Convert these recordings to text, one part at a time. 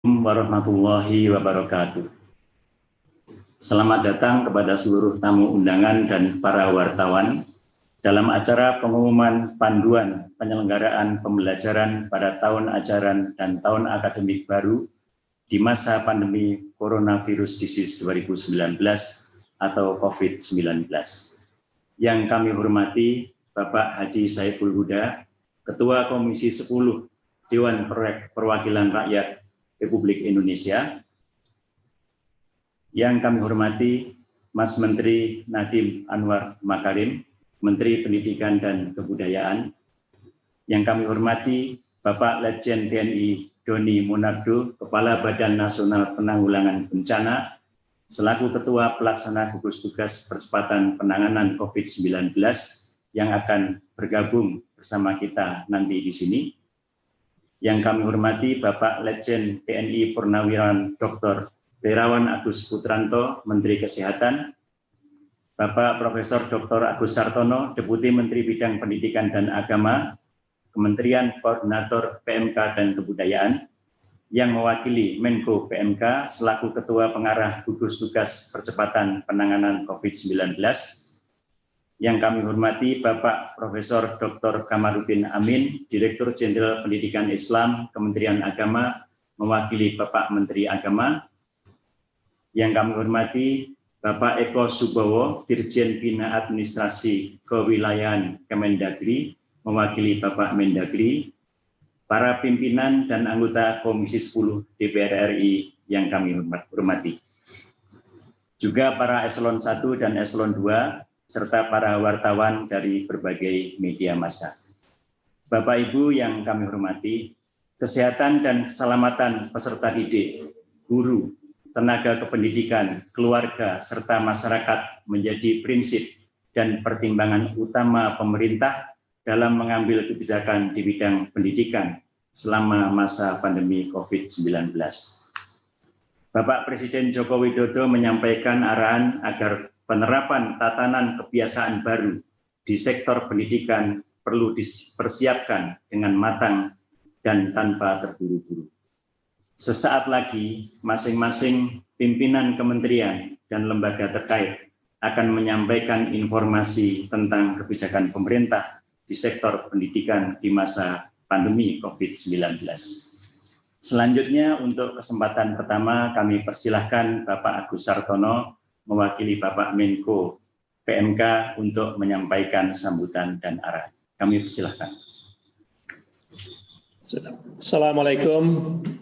Warahmatullahi wabarakatuh. Selamat datang kepada seluruh tamu undangan dan para wartawan dalam acara pengumuman panduan penyelenggaraan pembelajaran pada tahun ajaran dan tahun akademik baru di masa pandemi Coronavirus Disease 2019 atau COVID-19. Yang kami hormati Bapak Haji Saiful Huda, Ketua Komisi 10 Dewan Perwakilan Rakyat Republik Indonesia. Yang kami hormati Mas Menteri Nadiem Anwar Makarim, Menteri Pendidikan dan Kebudayaan. Yang kami hormati Bapak Letjen TNI Doni Monardo, Kepala Badan Nasional Penanggulangan Bencana, selaku Ketua Pelaksana Gugus Tugas Percepatan Penanganan COVID-19 yang akan bergabung bersama kita nanti di sini. Yang kami hormati Bapak Letjen TNI Purnawirawan Dr. Terawan Agus Putranto, Menteri Kesehatan, Bapak Profesor Dr. Agus Sartono, Deputi Menteri Bidang Pendidikan dan Agama, Kementerian Koordinator PMK dan Kebudayaan, yang mewakili Menko PMK selaku Ketua Pengarah Gugus Tugas Percepatan Penanganan COVID-19, yang kami hormati Bapak Profesor Dr. Kamarudin Amin, Direktur Jenderal Pendidikan Islam, Kementerian Agama, mewakili Bapak Menteri Agama. Yang kami hormati Bapak Eko Subowo, Dirjen Bina Administrasi Kewilayahan Kemendagri, mewakili Bapak Mendagri, para pimpinan dan anggota Komisi 10 DPR RI yang kami hormati. Juga para Eselon 1 dan Eselon 2, serta para wartawan dari berbagai media massa. Bapak Ibu yang kami hormati, kesehatan dan keselamatan peserta didik, guru, tenaga kependidikan, keluarga, serta masyarakat menjadi prinsip dan pertimbangan utama pemerintah dalam mengambil kebijakan di bidang pendidikan selama masa pandemi COVID-19. Bapak Presiden Joko Widodo menyampaikan arahan agar penerapan tatanan kebiasaan baru di sektor pendidikan perlu dipersiapkan dengan matang dan tanpa terburu-buru. Sesaat lagi, masing-masing pimpinan kementerian dan lembaga terkait akan menyampaikan informasi tentang kebijakan pemerintah di sektor pendidikan di masa pandemi COVID-19. Selanjutnya, untuk kesempatan pertama, kami persilahkan Bapak Agus Sartono, mewakili Bapak Menko PMK untuk menyampaikan sambutan dan arahan. Kami persilahkan. Assalamualaikum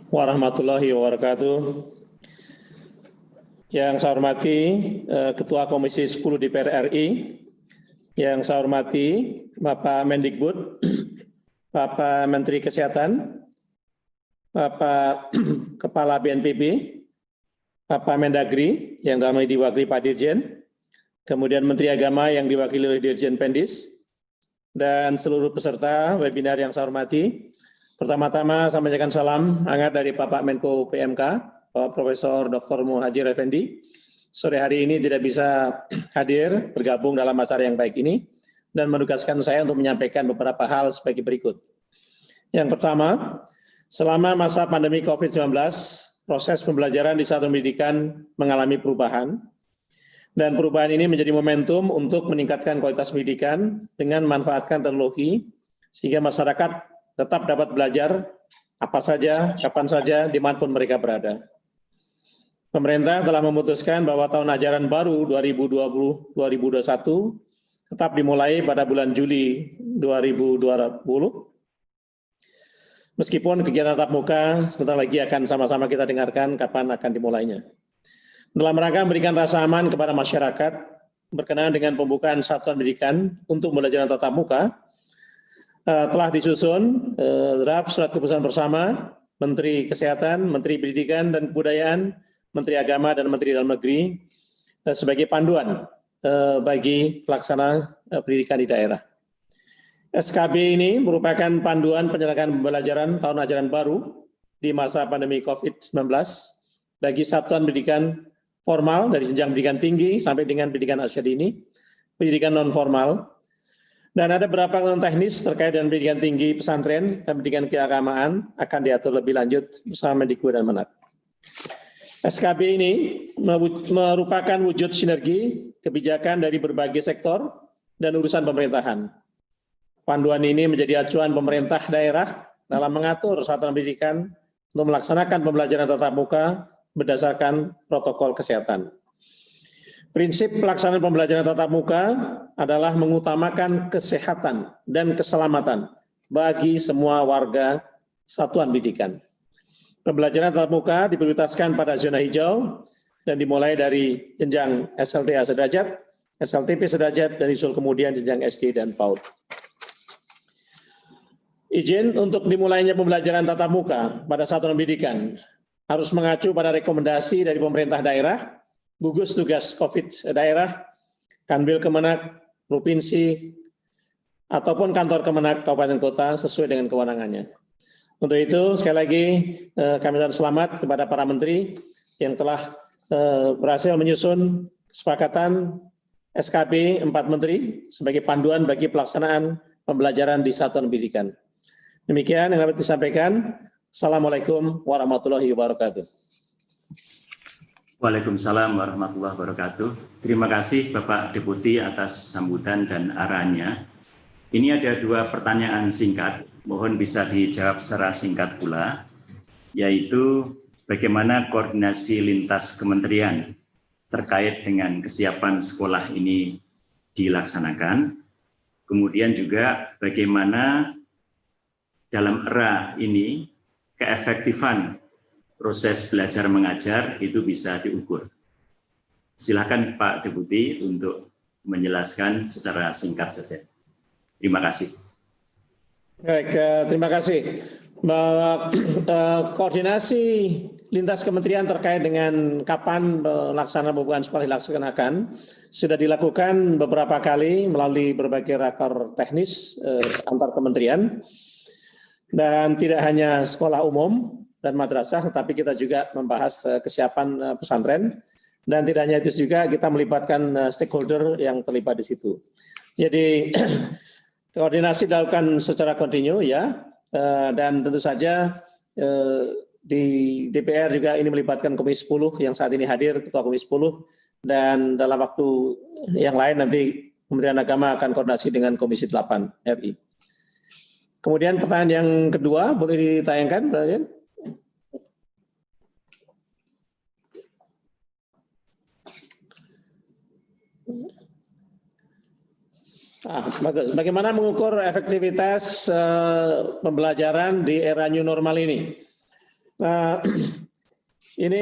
warahmatullahi wabarakatuh. Yang saya hormati Ketua Komisi 10 DPR RI, yang saya hormati Bapak Mendikbud, Bapak Menteri Kesehatan, Bapak Kepala BNPB, Bapak Mendagri yang kami diwakili Pak Dirjen, kemudian Menteri Agama yang diwakili oleh Dirjen Pendis, dan seluruh peserta webinar yang saya hormati. Pertama-tama saya menyampaikan salam hangat dari Bapak Menko PMK, Bapak Profesor Dr. Muhadjir Effendi. Sore hari ini tidak bisa hadir bergabung dalam acara yang baik ini dan menugaskan saya untuk menyampaikan beberapa hal sebagai berikut. Yang pertama, selama masa pandemi COVID-19, proses pembelajaran di satuan pendidikan mengalami perubahan dan perubahan ini menjadi momentum untuk meningkatkan kualitas pendidikan dengan memanfaatkan teknologi sehingga masyarakat tetap dapat belajar apa saja, kapan saja, dimanapun mereka berada. Pemerintah telah memutuskan bahwa tahun ajaran baru 2020-2021 tetap dimulai pada bulan Juli 2020. Meskipun kegiatan tatap muka sebentar lagi akan sama-sama kita dengarkan kapan akan dimulainya. Dalam rangka memberikan rasa aman kepada masyarakat berkenaan dengan pembukaan satuan pendidikan untuk pembelajaran tatap muka, telah disusun draft surat keputusan bersama Menteri Kesehatan, Menteri Pendidikan dan Kebudayaan, Menteri Agama dan Menteri Dalam Negeri sebagai panduan bagi pelaksana pendidikan di daerah. SKB ini merupakan panduan penyelenggaraan pembelajaran tahun ajaran baru di masa pandemi COVID-19 bagi satuan pendidikan formal dari jenjang pendidikan tinggi sampai dengan pendidikan usia dini, pendidikan non formal, Dan ada beberapa teknis terkait dengan pendidikan tinggi pesantren dan pendidikan keagamaan akan diatur lebih lanjut bersama Mendikbud dan Menak. SKB ini merupakan wujud sinergi kebijakan dari berbagai sektor dan urusan pemerintahan. Panduan ini menjadi acuan pemerintah daerah dalam mengatur satuan pendidikan untuk melaksanakan pembelajaran tatap muka berdasarkan protokol kesehatan. Prinsip pelaksanaan pembelajaran tatap muka adalah mengutamakan kesehatan dan keselamatan bagi semua warga satuan pendidikan. Pembelajaran tatap muka diprioritaskan pada zona hijau dan dimulai dari jenjang SLTA sederajat, SLTP sederajat, dan disusul kemudian jenjang SD dan PAUD. Izin untuk dimulainya pembelajaran tatap muka pada satuan pendidikan harus mengacu pada rekomendasi dari pemerintah daerah, gugus tugas COVID daerah, Kanwil Kemenak, provinsi, ataupun kantor Kemenak kabupaten kota sesuai dengan kewenangannya. Untuk itu, sekali lagi kami ucapkan selamat kepada para menteri yang telah berhasil menyusun kesepakatan SKB 4 menteri sebagai panduan bagi pelaksanaan pembelajaran di satuan pendidikan. Demikian yang dapat disampaikan. Assalamualaikum warahmatullahi wabarakatuh. Waalaikumsalam warahmatullahi wabarakatuh. Terima kasih Bapak Deputi atas sambutan dan arahannya. Ini ada 2 pertanyaan singkat, mohon bisa dijawab secara singkat pula, yaitu bagaimana koordinasi lintas kementerian terkait dengan kesiapan sekolah ini dilaksanakan, kemudian juga bagaimana dalam era ini keefektifan proses belajar mengajar itu bisa diukur. Silakan Pak Deputi untuk menjelaskan secara singkat saja. Terima kasih. Baik, terima kasih. Koordinasi lintas kementerian terkait dengan kapan pelaksanaan pembukaan sekolah dilaksanakan sudah dilakukan beberapa kali melalui berbagai rakor teknis antar kementerian, dan tidak hanya sekolah umum dan madrasah, tetapi kita juga membahas kesiapan pesantren, dan tidak hanya itu juga kita melibatkan stakeholder yang terlibat di situ. Jadi koordinasi dilakukan secara kontinu ya, dan tentu saja di DPR juga ini melibatkan Komisi 10 yang saat ini hadir, Ketua Komisi 10, dan dalam waktu yang lain nanti Kementerian Agama akan koordinasi dengan Komisi 8 RI. Kemudian pertanyaan yang kedua, boleh ditayangkan, Pak Jen? Bagus. Bagaimana mengukur efektivitas pembelajaran di era new normal ini? Ini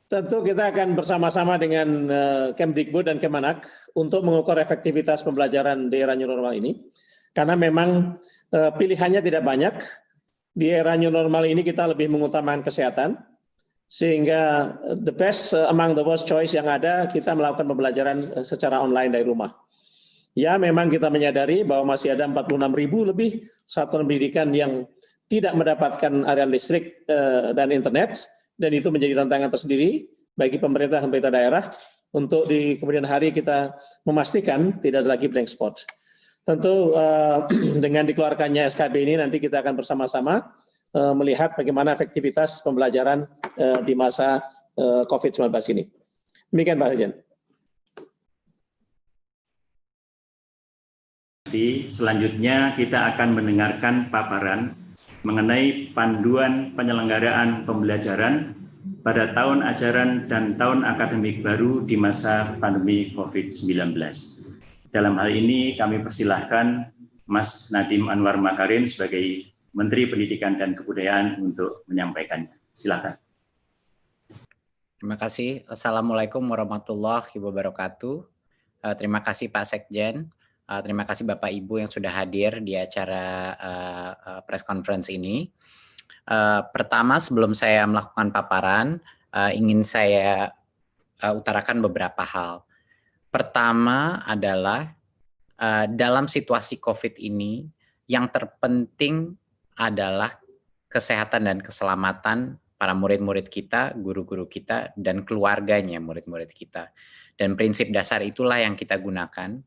tentu kita akan bersama-sama dengan Kemdikbud dan Kemenak untuk mengukur efektivitas pembelajaran di era new normal ini. Karena memang pilihannya tidak banyak. Di era new normal ini kita lebih mengutamakan kesehatan, sehingga the best among the worst choice yang ada, kita melakukan pembelajaran secara online dari rumah. Ya, memang kita menyadari bahwa masih ada 46.000 lebih satuan pendidikan yang tidak mendapatkan aliran listrik dan internet, dan itu menjadi tantangan tersendiri bagi pemerintah dan pemerintah daerah untuk di kemudian hari kita memastikan tidak ada lagi blank spot. Tentu dengan dikeluarkannya SKB ini nanti kita akan bersama-sama melihat bagaimana efektivitas pembelajaran di masa COVID-19 ini. Demikian Pak Sekjen. Selanjutnya kita akan mendengarkan paparan mengenai panduan penyelenggaraan pembelajaran pada tahun ajaran dan tahun akademik baru di masa pandemi COVID-19. Dalam hal ini kami persilahkan Mas Nadiem Anwar Makarim sebagai Menteri Pendidikan dan Kebudayaan untuk menyampaikannya. Silakan. Terima kasih. Assalamualaikum warahmatullahi wabarakatuh. Terima kasih Pak Sekjen. Terima kasih Bapak Ibu yang sudah hadir di acara press conference ini. Pertama, sebelum saya melakukan paparan, ingin saya utarakan beberapa hal. Pertama adalah dalam situasi COVID ini, yang terpenting adalah kesehatan dan keselamatan para murid-murid kita, guru-guru kita, dan keluarganya murid-murid kita. Dan prinsip dasar itulah yang kita gunakan.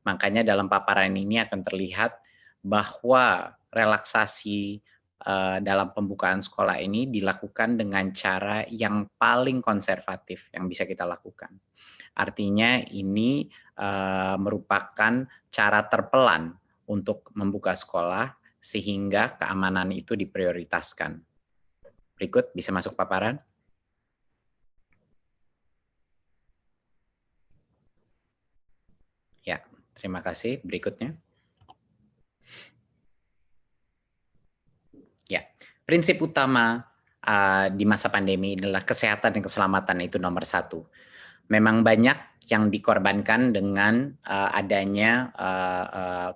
Makanya dalam paparan ini akan terlihat bahwa relaksasi dalam pembukaan sekolah ini dilakukan dengan cara yang paling konservatif yang bisa kita lakukan. Artinya ini merupakan cara terpelan untuk membuka sekolah sehingga keamanan itu diprioritaskan. Berikut bisa masuk paparan. Ya, terima kasih. Berikutnya. Ya, prinsip utama di masa pandemi adalah kesehatan dan keselamatan itu nomor satu. Memang banyak yang dikorbankan dengan adanya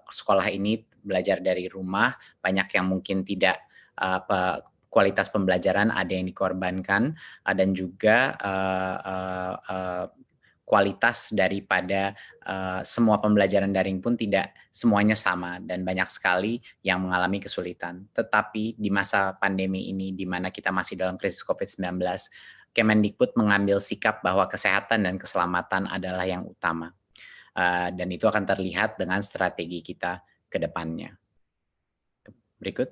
sekolah ini belajar dari rumah, banyak yang mungkin tidak kualitas pembelajaran ada yang dikorbankan, dan juga kualitas daripada semua pembelajaran daring pun tidak semuanya sama dan banyak sekali yang mengalami kesulitan. Tetapi di masa pandemi ini, di mana kita masih dalam krisis COVID-19, Kemendikbud mengambil sikap bahwa kesehatan dan keselamatan adalah yang utama. Dan itu akan terlihat dengan strategi kita ke depannya. Berikut.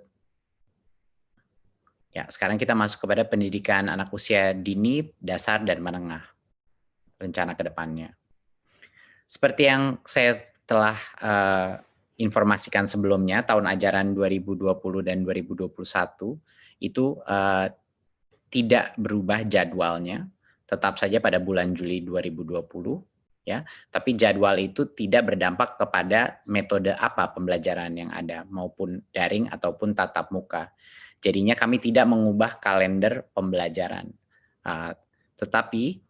Ya, sekarang kita masuk kepada pendidikan anak usia dini, dasar, dan menengah. Rencana ke depannya. Seperti yang saya telah informasikan sebelumnya, tahun ajaran 2020 dan 2021 itu tidak berubah jadwalnya, tetap saja pada bulan Juli 2020, ya. Tapi jadwal itu tidak berdampak kepada metode apa pembelajaran yang ada, maupun daring ataupun tatap muka. Jadinya kami tidak mengubah kalender pembelajaran, tetapi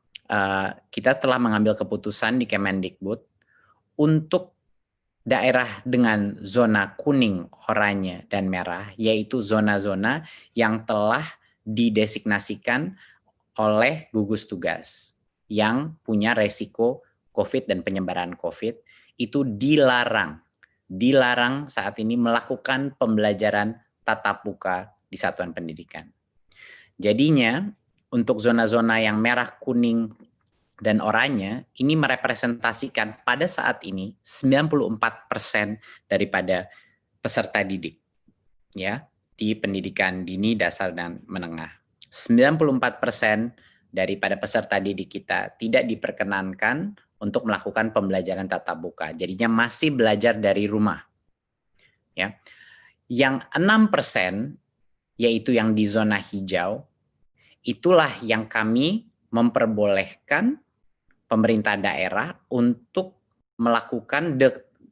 kita telah mengambil keputusan di Kemendikbud untuk daerah dengan zona kuning, oranye, dan merah, yaitu zona-zona yang telah didesignasikan oleh gugus tugas yang punya resiko COVID dan penyebaran COVID, itu dilarang saat ini melakukan pembelajaran tatap muka di satuan pendidikan. Jadinya untuk zona-zona yang merah, kuning, dan oranye ini merepresentasikan pada saat ini 94% daripada peserta didik, ya, di pendidikan dini, dasar, dan menengah. 94% daripada peserta didik kita tidak diperkenankan untuk melakukan pembelajaran tatap muka. Jadinya masih belajar dari rumah. Ya. Yang 6% yaitu yang di zona hijau, itulah yang kami memperbolehkan pemerintah daerah untuk melakukan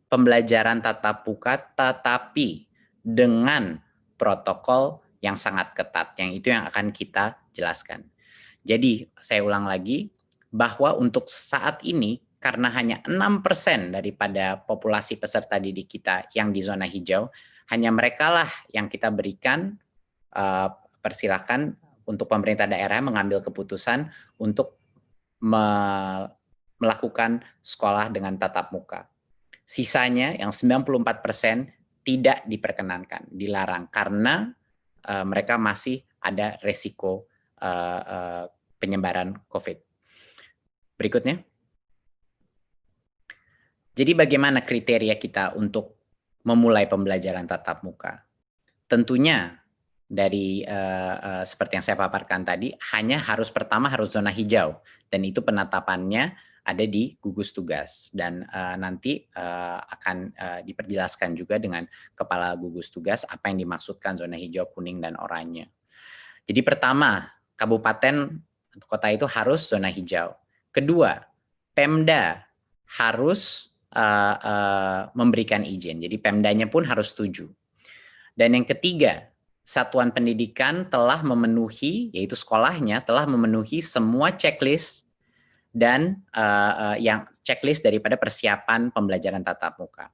pembelajaran tatap muka tetapi dengan protokol yang sangat ketat, yang itu yang akan kita jelaskan. Jadi saya ulang lagi bahwa untuk saat ini karena hanya 6% daripada populasi peserta didik kita yang di zona hijau, hanya merekalah yang kita berikan persilakan untuk pemerintah daerah mengambil keputusan untuk melakukan sekolah dengan tatap muka. Sisanya yang 94% tidak diperkenankan, dilarang karena mereka masih ada resiko penyebaran COVID. Berikutnya. Jadi bagaimana kriteria kita untuk memulai pembelajaran tatap muka? Tentunya dari seperti yang saya paparkan tadi, hanya pertama harus zona hijau, dan itu penetapannya ada di gugus tugas, dan nanti akan diperjelaskan juga dengan kepala gugus tugas apa yang dimaksudkan zona hijau, kuning, dan oranye. Jadi pertama, kabupaten kota itu harus zona hijau. Kedua, Pemda harus memberikan izin, jadi Pemdanya pun harus setuju. Dan yang ketiga, satuan pendidikan telah memenuhi, yaitu sekolahnya telah memenuhi semua checklist dan yang checklist daripada persiapan pembelajaran tatap muka.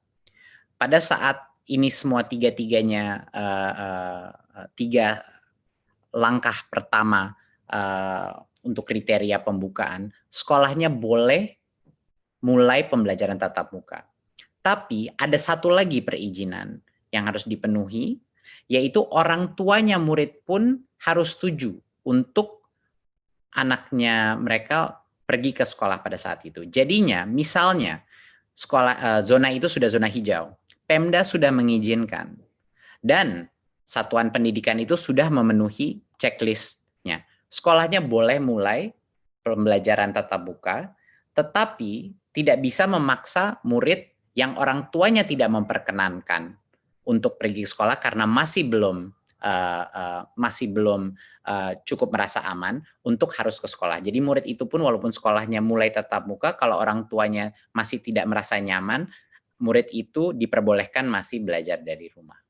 Pada saat ini semua tiga langkah pertama untuk kriteria pembukaan, sekolahnya boleh mulai pembelajaran tatap muka. Tapi ada satu lagi perizinan yang harus dipenuhi, yaitu orang tuanya murid pun harus setuju untuk anaknya mereka pergi ke sekolah pada saat itu. Jadinya misalnya zona itu sudah zona hijau. Pemda sudah mengizinkan. Dan satuan pendidikan itu sudah memenuhi checklist-nya. Sekolahnya boleh mulai pembelajaran tatap muka, tetapi tidak bisa memaksa murid yang orang tuanya tidak memperkenankan untuk pergi ke sekolah karena masih belum cukup merasa aman untuk harus ke sekolah. Jadi murid itu pun walaupun sekolahnya mulai tatap muka, kalau orang tuanya masih tidak merasa nyaman, murid itu diperbolehkan masih belajar dari rumah.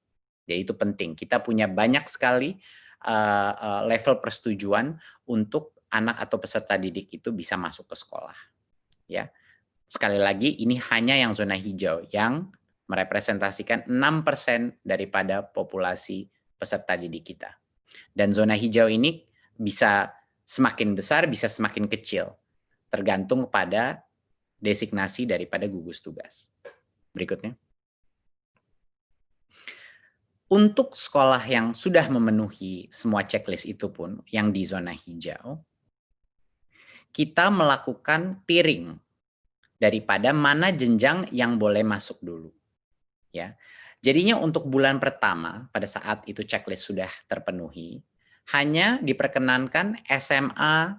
Jadi itu penting. Kita punya banyak sekali level persetujuan untuk anak atau peserta didik itu bisa masuk ke sekolah. Ya, sekali lagi ini hanya yang zona hijau yang merepresentasikan 6% daripada populasi peserta didik kita. Dan zona hijau ini bisa semakin besar, bisa semakin kecil, tergantung pada designasi daripada gugus tugas. Berikutnya. Untuk sekolah yang sudah memenuhi semua checklist itu pun, yang di zona hijau, kita melakukan tiering daripada mana jenjang yang boleh masuk dulu. Ya. Jadinya untuk bulan pertama, pada saat itu checklist sudah terpenuhi, hanya diperkenankan SMA,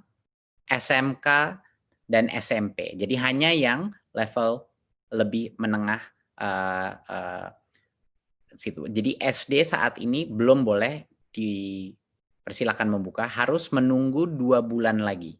SMK, dan SMP. Jadi hanya yang level lebih menengah situ. Jadi SD saat ini belum boleh dipersilakan membuka, harus menunggu 2 bulan lagi.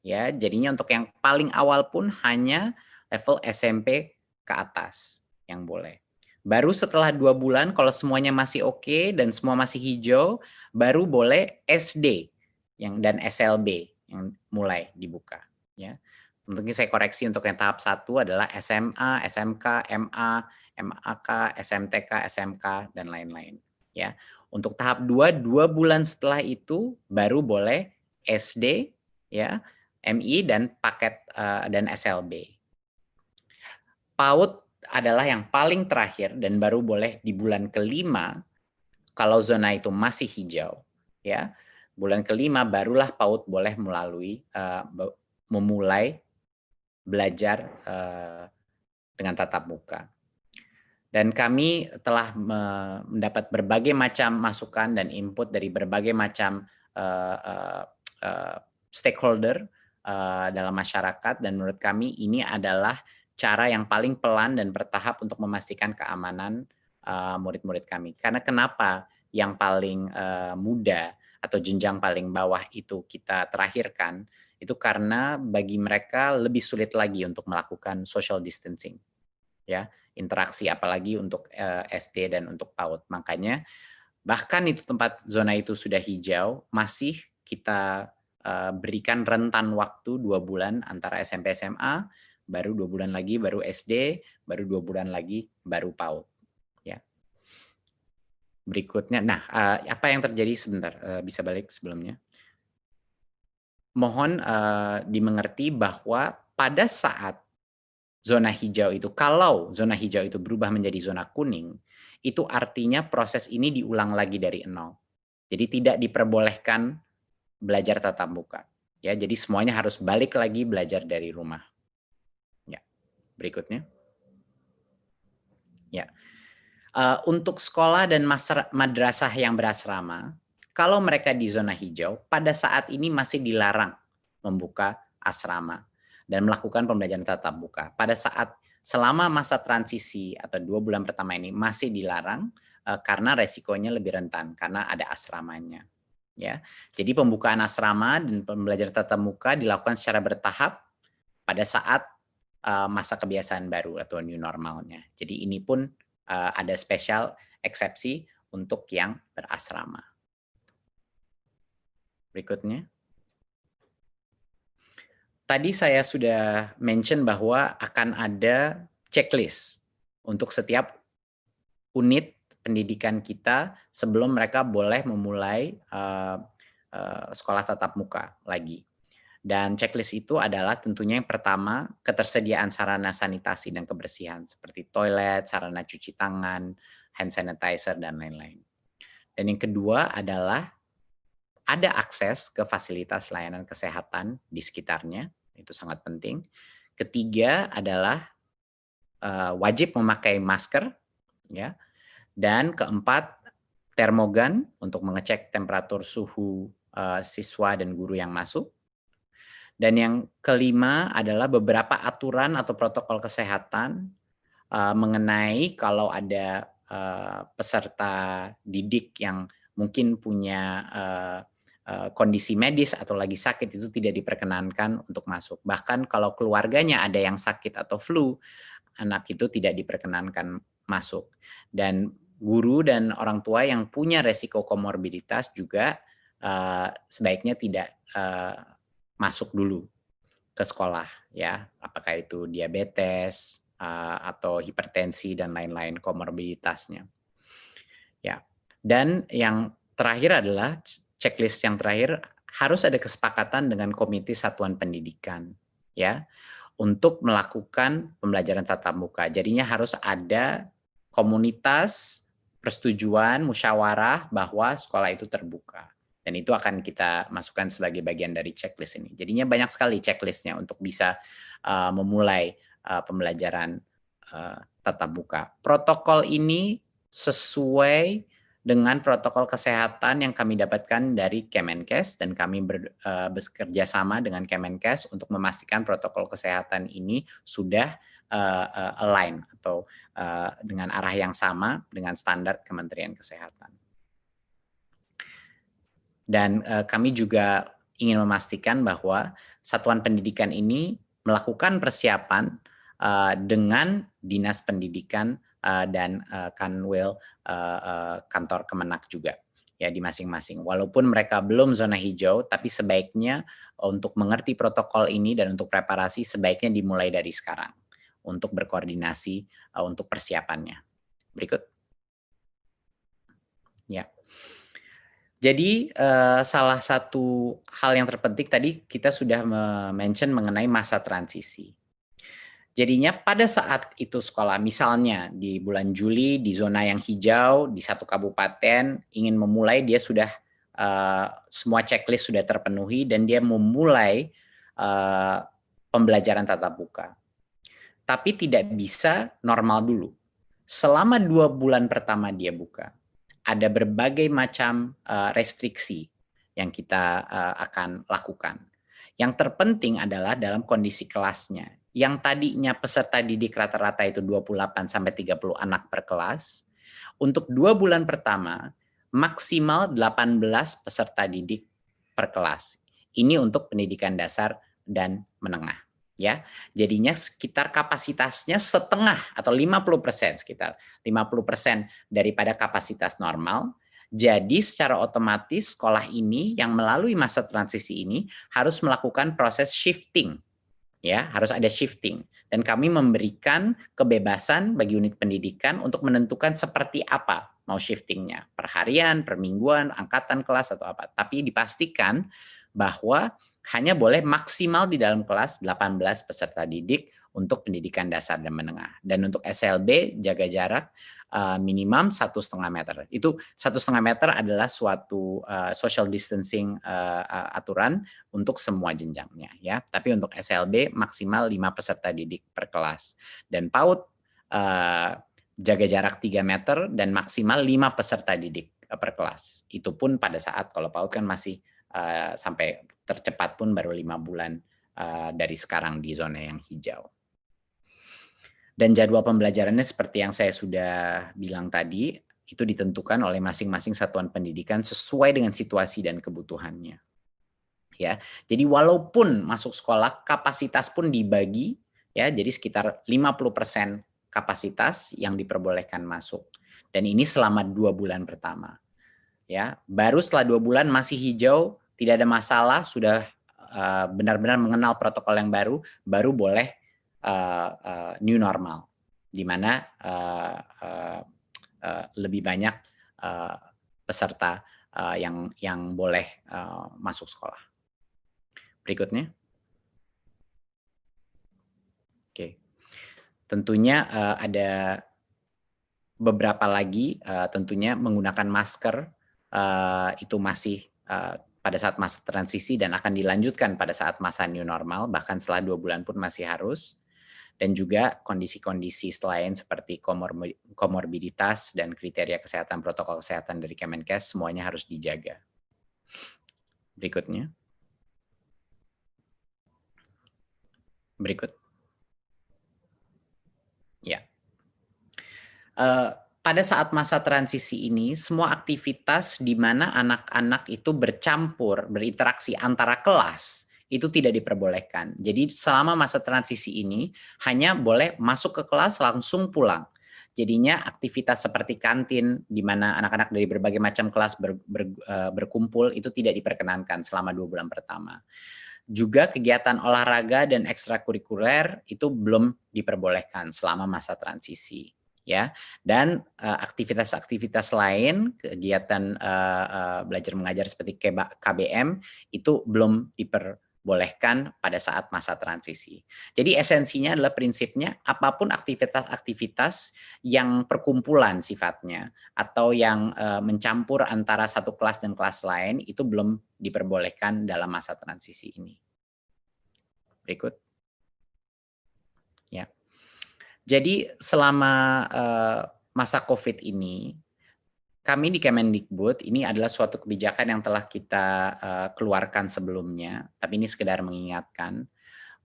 Ya, jadinya untuk yang paling awal pun hanya level SMP ke atas yang boleh. Baru setelah 2 bulan kalau semuanya masih oke dan semua masih hijau, baru boleh SD dan SLB yang mulai dibuka. Ya. Mungkin saya koreksi untuk yang tahap 1 adalah SMA, SMK, MA, MAK, SMTK, SMK, dan lain-lain. Ya. Untuk tahap 2, 2 bulan setelah itu baru boleh SD, ya, MI, dan paket dan SLB. PAUD adalah yang paling terakhir dan baru boleh di bulan ke-5 kalau zona itu masih hijau. Ya, bulan ke-5 barulah PAUD boleh memulai belajar dengan tatap muka. Dan kami telah mendapat berbagai macam masukan dan input dari berbagai macam stakeholder dalam masyarakat, dan menurut kami ini adalah cara yang paling pelan dan bertahap untuk memastikan keamanan murid-murid kami. Karena kenapa yang paling muda atau jenjang paling bawah itu kita terakhirkan, itu karena bagi mereka lebih sulit lagi untuk melakukan social distancing, ya, interaksi, apalagi untuk SD dan untuk PAUD. Makanya bahkan itu tempat zona itu sudah hijau, masih kita berikan rentan waktu 2 bulan antara SMP SMA, baru 2 bulan lagi baru SD, baru 2 bulan lagi baru PAUD. Ya. Berikutnya, nah apa yang terjadi sebentar, bisa balik sebelumnya. Mohon dimengerti bahwa pada saat zona hijau itu, kalau zona hijau itu berubah menjadi zona kuning, itu artinya proses ini diulang lagi dari nol. Jadi tidak diperbolehkan belajar tatap muka. Ya, jadi semuanya harus balik lagi belajar dari rumah. Ya, berikutnya. Ya, untuk sekolah dan madrasah yang berasrama, kalau mereka di zona hijau, pada saat ini masih dilarang membuka asrama dan melakukan pembelajaran tatap muka. Pada saat selama masa transisi atau 2 bulan pertama ini masih dilarang karena resikonya lebih rentan karena ada asramanya. Ya, jadi pembukaan asrama dan pembelajaran tatap muka dilakukan secara bertahap pada saat masa kebiasaan baru atau new normalnya. Jadi ini pun ada spesial eksepsi untuk yang berasrama. Berikutnya. Tadi saya sudah mention bahwa akan ada checklist untuk setiap unit pendidikan kita sebelum mereka boleh memulai sekolah tatap muka lagi. Dan checklist itu adalah tentunya yang pertama, ketersediaan sarana sanitasi dan kebersihan seperti toilet, sarana cuci tangan, hand sanitizer, dan lain-lain. Dan yang kedua adalah ada akses ke fasilitas layanan kesehatan di sekitarnya, itu sangat penting. Ketiga adalah wajib memakai masker, ya. Dan keempat, termogan untuk mengecek temperatur suhu siswa dan guru yang masuk. Dan yang kelima adalah beberapa aturan atau protokol kesehatan mengenai kalau ada peserta didik yang mungkin punya kondisi medis atau lagi sakit, itu tidak diperkenankan untuk masuk. Bahkan kalau keluarganya ada yang sakit atau flu, anak itu tidak diperkenankan masuk. Dan guru dan orang tua yang punya resiko komorbiditas juga sebaiknya tidak masuk dulu ke sekolah, ya. Apakah itu diabetes atau hipertensi dan lain-lain komorbiditasnya. Ya. Dan yang terakhir adalah checklist yang terakhir, harus ada kesepakatan dengan Komite Satuan Pendidikan, ya, untuk melakukan pembelajaran tatap muka. Jadinya harus ada komunitas persetujuan musyawarah bahwa sekolah itu terbuka. Dan itu akan kita masukkan sebagai bagian dari checklist ini. Jadinya banyak sekali checklistnya untuk bisa memulai pembelajaran tatap muka. Protokol ini sesuai dengan protokol kesehatan yang kami dapatkan dari Kemenkes, dan kami bekerja sama dengan Kemenkes untuk memastikan protokol kesehatan ini sudah align atau dengan arah yang sama dengan standar Kementerian Kesehatan. Dan kami juga ingin memastikan bahwa satuan pendidikan ini melakukan persiapan dengan Dinas Pendidikan dan Kanwil kantor Kemenak juga, ya, di masing-masing. Walaupun mereka belum zona hijau, tapi sebaiknya untuk mengerti protokol ini dan untuk preparasi sebaiknya dimulai dari sekarang untuk berkoordinasi untuk persiapannya. Berikut. Ya. Jadi salah satu hal yang terpenting tadi kita sudah mention mengenai masa transisi. Jadinya pada saat itu sekolah, misalnya di bulan Juli di zona yang hijau di satu kabupaten ingin memulai, dia sudah semua checklist sudah terpenuhi dan dia memulai pembelajaran tatap muka. Tapi tidak bisa normal dulu. Selama 2 bulan pertama dia buka, ada berbagai macam restriksi yang kita akan lakukan. Yang terpenting adalah dalam kondisi kelasnya. Yang tadinya peserta didik rata-rata itu 28-30 anak per kelas, untuk 2 bulan pertama maksimal 18 peserta didik per kelas. Ini untuk pendidikan dasar dan menengah. Ya, jadinya sekitar kapasitasnya setengah atau 50%, sekitar 50% daripada kapasitas normal. Jadi secara otomatis sekolah ini yang melalui masa transisi ini harus melakukan proses shifting. Ya, harus ada shifting, dan kami memberikan kebebasan bagi unit pendidikan untuk menentukan seperti apa mau shiftingnya, per harian, per mingguan, angkatan kelas atau apa. Tapi dipastikan bahwa hanya boleh maksimal di dalam kelas 18 peserta didik untuk pendidikan dasar dan menengah. Dan untuk SLB jaga jarak minimum 1,5 meter. Itu 1,5 meter adalah suatu social distancing aturan untuk semua jenjangnya, ya. Tapi untuk SLB maksimal 5 peserta didik per kelas. Dan PAUD jaga jarak 3 meter dan maksimal 5 peserta didik per kelas. Itu pun pada saat kalau PAUD kan masih sampai tercepat pun baru 5 bulan dari sekarang di zona yang hijau. Dan jadwal pembelajarannya seperti yang saya sudah bilang tadi, itu ditentukan oleh masing-masing satuan pendidikan sesuai dengan situasi dan kebutuhannya. Ya, jadi walaupun masuk sekolah kapasitas pun dibagi, ya, jadi sekitar 50% kapasitas yang diperbolehkan masuk. Dan ini selama 2 bulan pertama. Ya, baru setelah 2 bulan masih hijau, tidak ada masalah, sudah benar-benar mengenal protokol yang baru boleh new normal, di mana lebih banyak peserta yang boleh masuk sekolah. Berikutnya. Oke. Tentunya ada beberapa lagi, tentunya menggunakan masker itu masih pada saat masa transisi dan akan dilanjutkan pada saat masa new normal, bahkan setelah 2 bulan pun masih harus. dan juga kondisi-kondisi lain seperti komorbiditas dan kriteria kesehatan, protokol kesehatan dari Kemenkes semuanya harus dijaga. Berikutnya. Berikut. Ya. Pada saat masa transisi ini, semua aktivitas di mana anak-anak itu bercampur, berinteraksi antara kelas, itu tidak diperbolehkan. Jadi selama masa transisi ini, hanya boleh masuk ke kelas langsung pulang. Jadinya aktivitas seperti kantin, di mana anak-anak dari berbagai macam kelas berkumpul, itu tidak diperkenankan selama 2 bulan pertama. Juga kegiatan olahraga dan ekstrakurikuler itu belum diperbolehkan selama masa transisi, ya. Dan aktivitas-aktivitas lain, kegiatan belajar mengajar seperti KBM itu belum diperbolehkan pada saat masa transisi. Jadi esensinya adalah prinsipnya apapun aktivitas-aktivitas yang perkumpulan sifatnya atau yang mencampur antara satu kelas dan kelas lain itu belum diperbolehkan dalam masa transisi ini. Berikut. Ya. Jadi selama masa COVID ini, kami di Kemendikbud ini adalah suatu kebijakan yang telah kita keluarkan sebelumnya, tapi ini sekedar mengingatkan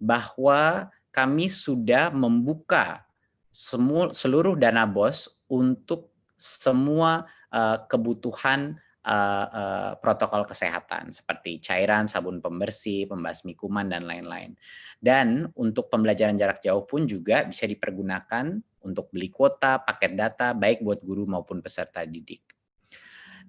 bahwa kami sudah membuka seluruh dana BOS untuk semua kebutuhan protokol kesehatan seperti cairan, sabun pembersih, pembasmi kuman, dan lain-lain. Dan untuk pembelajaran jarak jauh pun juga bisa dipergunakan untuk beli kuota, paket data, baik buat guru maupun peserta didik.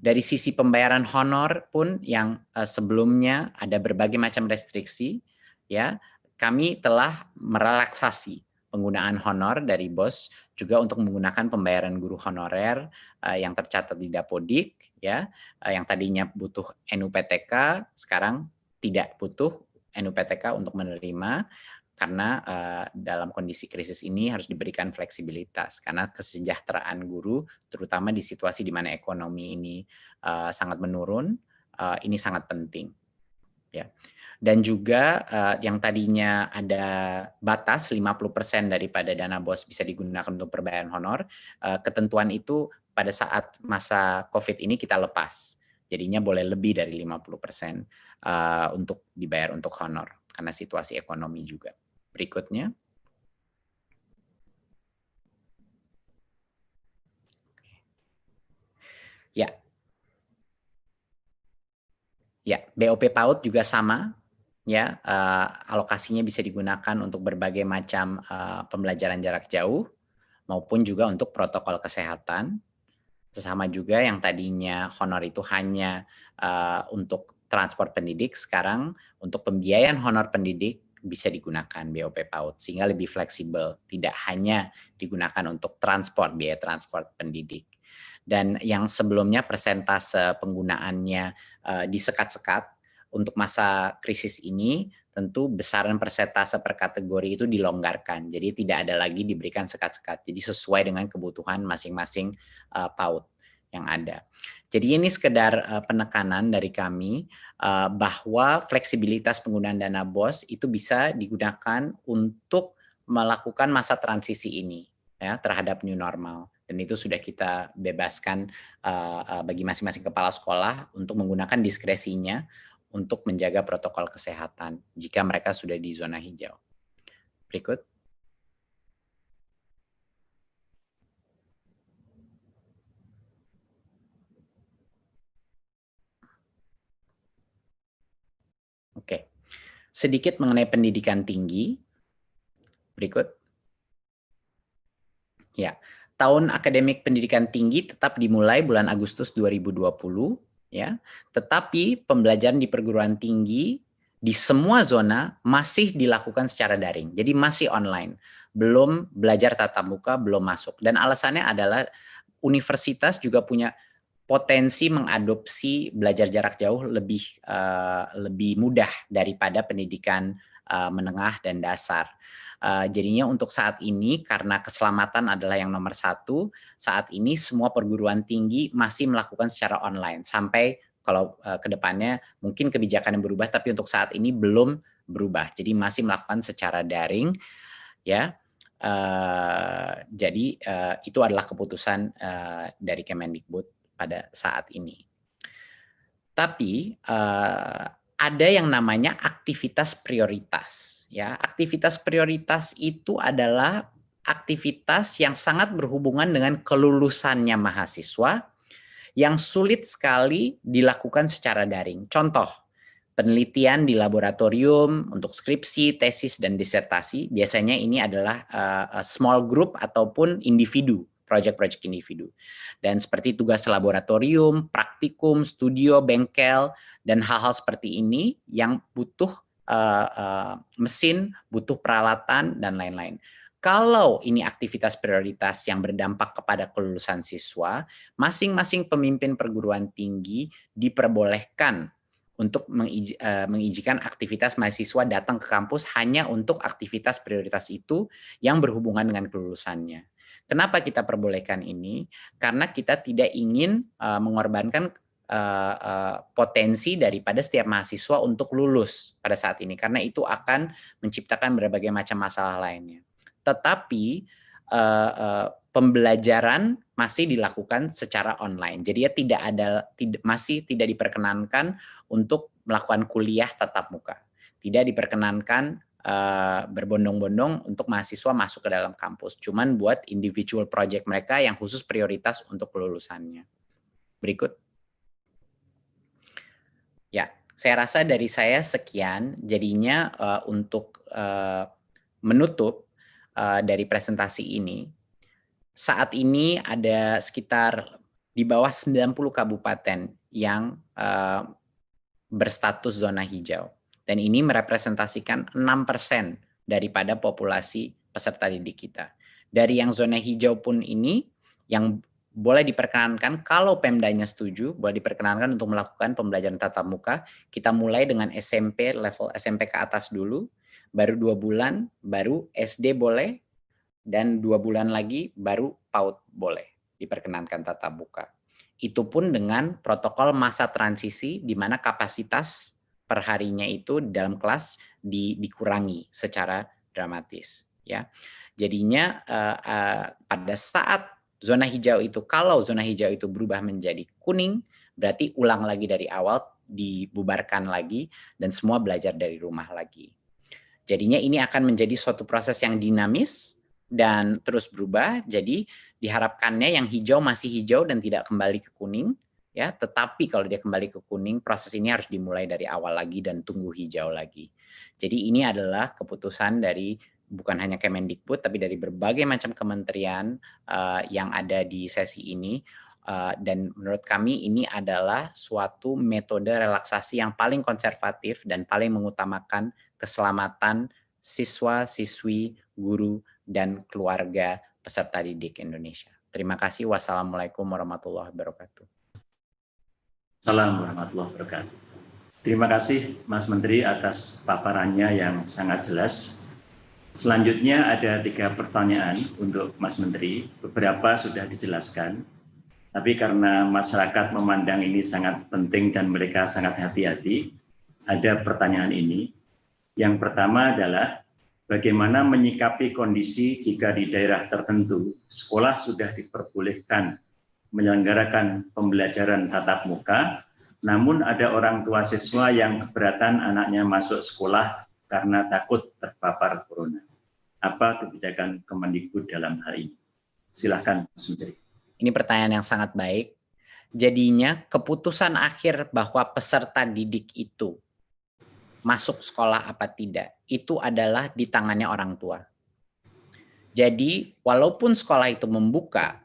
Dari sisi pembayaran honor pun yang sebelumnya ada berbagai macam restriksi, ya, kami telah merelaksasi penggunaan honor dari BOS juga untuk menggunakan pembayaran guru honorer yang tercatat di Dapodik, ya, yang tadinya butuh NUPTK sekarang tidak butuh NUPTK untuk menerima karena dalam kondisi krisis ini harus diberikan fleksibilitas karena kesejahteraan guru terutama di situasi di mana ekonomi ini sangat menurun, ini sangat penting, ya. Dan juga yang tadinya ada batas 50% daripada dana BOS bisa digunakan untuk perbayaran honor, ketentuan itu pada saat masa COVID ini kita lepas. Jadinya boleh lebih dari 50% untuk dibayar untuk honor karena situasi ekonomi juga. Berikutnya. Ya. Ya, BOP PAUD juga sama. Ya, alokasinya bisa digunakan untuk berbagai macam pembelajaran jarak jauh maupun juga untuk protokol kesehatan. Sama juga yang tadinya honor itu hanya untuk transport pendidik, sekarang untuk pembiayaan honor pendidik bisa digunakan BOP PAUD sehingga lebih fleksibel, tidak hanya digunakan untuk transport, biaya transport pendidik. Dan yang sebelumnya persentase penggunaannya disekat-sekat, untuk masa krisis ini tentu besaran persentase per kategori itu dilonggarkan. Jadi tidak ada lagi diberikan sekat-sekat. Jadi sesuai dengan kebutuhan masing-masing PAUD yang ada. Jadi ini sekedar penekanan dari kami bahwa fleksibilitas penggunaan dana BOS itu bisa digunakan untuk melakukan masa transisi ini ya terhadap new normal. Dan itu sudah kita bebaskan bagi masing-masing kepala sekolah untuk menggunakan diskresinya untuk menjaga protokol kesehatan jika mereka sudah di zona hijau. Berikut. Oke. Sedikit mengenai pendidikan tinggi. Berikut. Ya. Tahun akademik pendidikan tinggi tetap dimulai bulan Agustus 2020. Ya, tetapi pembelajaran di perguruan tinggi di semua zona masih dilakukan secara daring, jadi masih online, belum belajar tatap muka, belum masuk. Dan alasannya adalah universitas juga punya potensi mengadopsi belajar jarak jauh lebih mudah daripada pendidikan menengah dan dasar. Jadinya untuk saat ini karena keselamatan adalah yang nomor 1, saat ini semua perguruan tinggi masih melakukan secara online sampai kalau ke depannya mungkin kebijakan yang berubah tapi untuk saat ini belum berubah. Jadi masih melakukan secara daring ya. Jadi itu adalah keputusan dari Kemendikbud pada saat ini. Tapi ada yang namanya aktivitas prioritas. Ya, aktivitas prioritas itu adalah aktivitas yang sangat berhubungan dengan kelulusannya mahasiswa yang sulit sekali dilakukan secara daring. Contoh, penelitian di laboratorium untuk skripsi, tesis, dan disertasi. Biasanya ini adalah small group ataupun individu, project-project individu. Dan seperti tugas laboratorium, praktikum, studio, bengkel, dan hal-hal seperti ini yang butuh mesin, butuh peralatan, dan lain-lain. Kalau ini aktivitas prioritas yang berdampak kepada kelulusan siswa, masing-masing pemimpin perguruan tinggi diperbolehkan untuk mengizinkan aktivitas mahasiswa datang ke kampus hanya untuk aktivitas prioritas itu yang berhubungan dengan kelulusannya. Kenapa kita perbolehkan ini? Karena kita tidak ingin mengorbankan potensi daripada setiap mahasiswa untuk lulus pada saat ini, karena itu akan menciptakan berbagai macam masalah lainnya. Tetapi pembelajaran masih dilakukan secara online. Jadi ya masih tidak diperkenankan untuk melakukan kuliah tatap muka. Tidak diperkenankan berbondong-bondong untuk mahasiswa masuk ke dalam kampus. Cuman buat individual project mereka yang khusus prioritas untuk kelulusannya. Berikut. Ya, saya rasa dari saya sekian. Jadinya untuk menutup dari presentasi ini, saat ini ada sekitar di bawah 90 kabupaten yang berstatus zona hijau. Dan ini merepresentasikan 6% daripada populasi peserta didik kita. Dari yang zona hijau pun ini, yang boleh diperkenankan, kalau Pemdanya setuju, boleh diperkenankan untuk melakukan pembelajaran tatap muka. Kita mulai dengan SMP, level SMP ke atas dulu, baru 2 bulan, baru SD boleh, dan 2 bulan lagi baru PAUD boleh diperkenankan tatap muka. Itu pun dengan protokol masa transisi di mana kapasitas perharinya itu dalam kelas dikurangi secara dramatis. Ya, jadinya pada saat zona hijau itu, kalau zona hijau itu berubah menjadi kuning, berarti ulang lagi dari awal, dibubarkan lagi, dan semua belajar dari rumah lagi. Jadinya ini akan menjadi suatu proses yang dinamis dan terus berubah. Jadi diharapkannya yang hijau masih hijau dan tidak kembali ke kuning, ya. Tetapi kalau dia kembali ke kuning, proses ini harus dimulai dari awal lagi dan tunggu hijau lagi. Jadi ini adalah keputusan dari bukan hanya Kemendikbud, tapi dari berbagai macam kementerian yang ada di sesi ini. Dan menurut kami ini adalah suatu metode relaksasi yang paling konservatif dan paling mengutamakan keselamatan siswa, siswi, guru, dan keluarga peserta didik Indonesia. Terima kasih. Wassalamualaikum warahmatullahi wabarakatuh. Assalamualaikum warahmatullahi wabarakatuh. Terima kasih Mas Menteri atas paparannya yang sangat jelas. Selanjutnya ada 3 pertanyaan untuk Mas Menteri. Beberapa sudah dijelaskan, tapi karena masyarakat memandang ini sangat penting dan mereka sangat hati-hati, ada pertanyaan ini. Yang pertama adalah bagaimana menyikapi kondisi jika di daerah tertentu sekolah sudah diperbolehkan menyelenggarakan pembelajaran tatap muka, namun ada orang tua siswa yang keberatan anaknya masuk sekolah karena takut terpapar corona. Apa kebijakan Kemendikbud dalam hal ini? Silakan, Mas Menteri. Ini pertanyaan yang sangat baik. Jadinya keputusan akhir bahwa peserta didik itu masuk sekolah apa tidak, itu adalah di tangannya orang tua. Jadi, walaupun sekolah itu membuka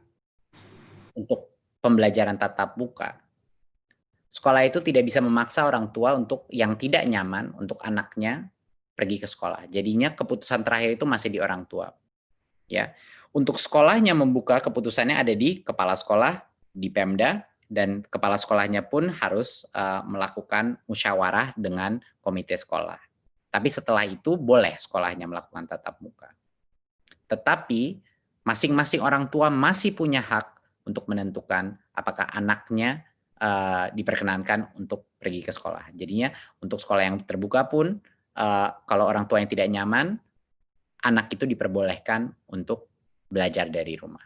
untuk pembelajaran tatap muka, sekolah itu tidak bisa memaksa orang tua untuk yang tidak nyaman untuk anaknya pergi ke sekolah. Jadinya keputusan terakhir itu masih di orang tua. Ya, untuk sekolahnya membuka, keputusannya ada di kepala sekolah, di Pemda, dan kepala sekolahnya pun harus melakukan musyawarah dengan komite sekolah. Tapi setelah itu boleh sekolahnya melakukan tatap muka. Tetapi masing-masing orang tua masih punya hak untuk menentukan apakah anaknya diperkenankan untuk pergi ke sekolah. Jadinya untuk sekolah yang terbuka pun, kalau orang tua yang tidak nyaman, anak itu diperbolehkan untuk belajar dari rumah.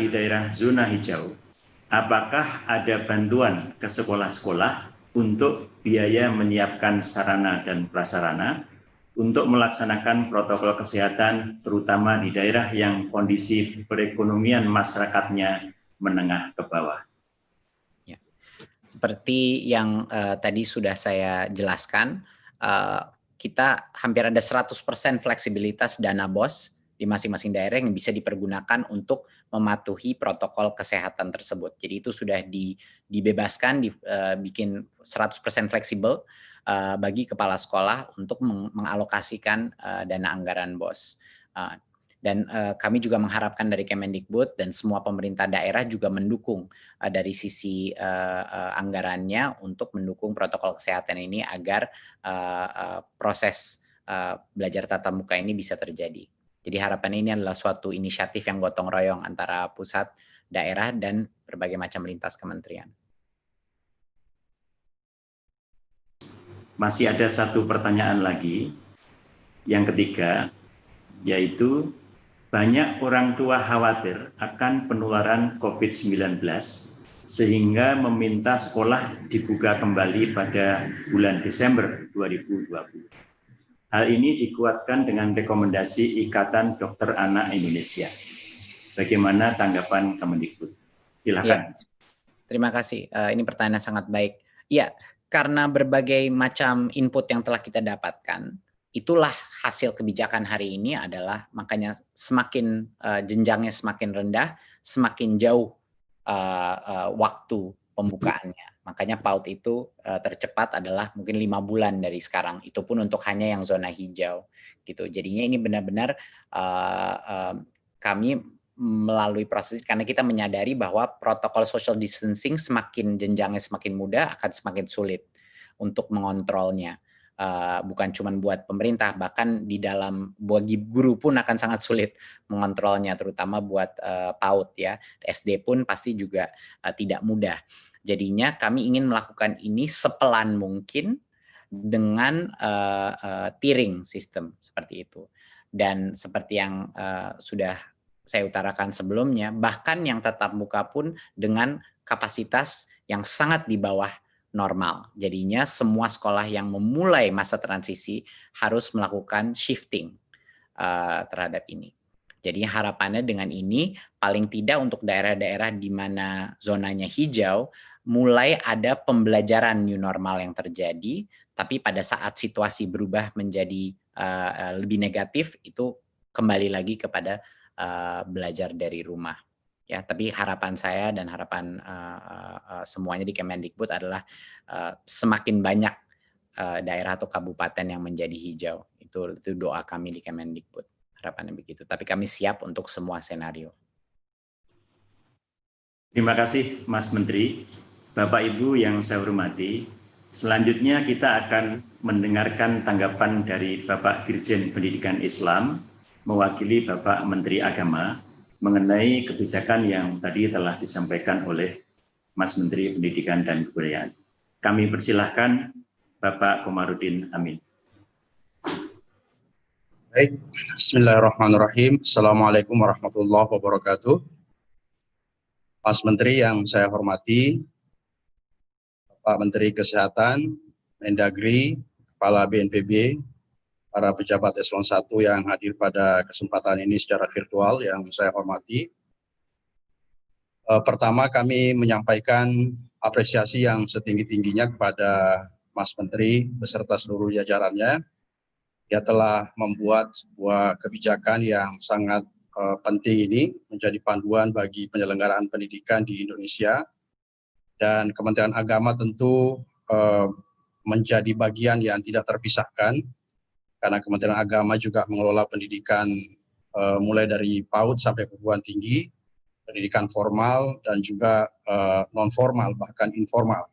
Di daerah zona hijau, apakah ada bantuan ke sekolah-sekolah untuk biaya menyiapkan sarana dan prasarana untuk melaksanakan protokol kesehatan, terutama di daerah yang kondisi perekonomian masyarakatnya menengah ke bawah? Ya. Seperti yang tadi sudah saya jelaskan, kita hampir ada 100% fleksibilitas dana BOS di masing-masing daerah yang bisa dipergunakan untuk mematuhi protokol kesehatan tersebut. Jadi itu sudah dibebaskan, dibikin 100% fleksibel bagi kepala sekolah untuk mengalokasikan dana anggaran BOS. Dan kami juga mengharapkan dari Kemendikbud dan semua pemerintah daerah juga mendukung dari sisi anggarannya untuk mendukung protokol kesehatan ini agar proses belajar tatap muka ini bisa terjadi. Jadi harapan ini adalah suatu inisiatif yang gotong royong antara pusat, daerah, dan berbagai macam lintas kementerian. Masih ada satu pertanyaan lagi, yang ketiga, yaitu banyak orang tua khawatir akan penularan COVID-19 sehingga meminta sekolah dibuka kembali pada bulan Desember 2020. Hal ini dikuatkan dengan rekomendasi Ikatan Dokter Anak Indonesia. Bagaimana tanggapan Kemendikbud? Silakan. Ya, terima kasih. Ini pertanyaan sangat baik. Ya, karena berbagai macam input yang telah kita dapatkan, itulah hasil kebijakan hari ini adalah makanya semakin jenjangnya semakin rendah, semakin jauh waktu pembukaannya. Makanya PAUD itu tercepat adalah mungkin 5 bulan dari sekarang. Itu pun untuk hanya yang zona hijau. Gitu. Jadinya ini benar-benar kami melalui proses karena kita menyadari bahwa protokol social distancing semakin jenjangnya semakin mudah akan semakin sulit untuk mengontrolnya. Bukan cuma buat pemerintah, bahkan di dalam bagi guru pun akan sangat sulit mengontrolnya, terutama buat PAUD ya. SD pun pasti juga tidak mudah. Jadinya kami ingin melakukan ini sepelan mungkin dengan tiering sistem seperti itu. Dan seperti yang sudah saya utarakan sebelumnya, bahkan yang tatap muka pun dengan kapasitas yang sangat di bawah normal. Jadinya semua sekolah yang memulai masa transisi harus melakukan shifting terhadap ini. Jadi harapannya dengan ini paling tidak untuk daerah-daerah di mana zonanya hijau mulai ada pembelajaran new normal yang terjadi, tapi pada saat situasi berubah menjadi lebih negatif itu kembali lagi kepada belajar dari rumah. Ya, tapi harapan saya dan harapan semuanya di Kemendikbud adalah semakin banyak daerah atau kabupaten yang menjadi hijau. Itu doa kami di Kemendikbud. Harapannya begitu. Tapi kami siap untuk semua senario. Terima kasih Mas Menteri. Bapak Ibu yang saya hormati, selanjutnya kita akan mendengarkan tanggapan dari Bapak Dirjen Pendidikan Islam mewakili Bapak Menteri Agama mengenai kebijakan yang tadi telah disampaikan oleh Mas Menteri Pendidikan dan Kebudayaan. Kami persilahkan Bapak Komarudin Amin. Baik, bismillahirrahmanirrahim. Assalamualaikum warahmatullahi wabarakatuh. Mas Menteri yang saya hormati, Pak Menteri Kesehatan, Mendagri, Kepala BNPB, para pejabat eselon 1 yang hadir pada kesempatan ini secara virtual yang saya hormati. Pertama kami menyampaikan apresiasi yang setinggi-tingginya kepada Mas Menteri beserta seluruh jajarannya. Dia telah membuat sebuah kebijakan yang sangat penting ini menjadi panduan bagi penyelenggaraan pendidikan di Indonesia. Dan Kementerian Agama tentu menjadi bagian yang tidak terpisahkan karena Kementerian Agama juga mengelola pendidikan mulai dari PAUD sampai perguruan tinggi, pendidikan formal dan juga non-formal bahkan informal.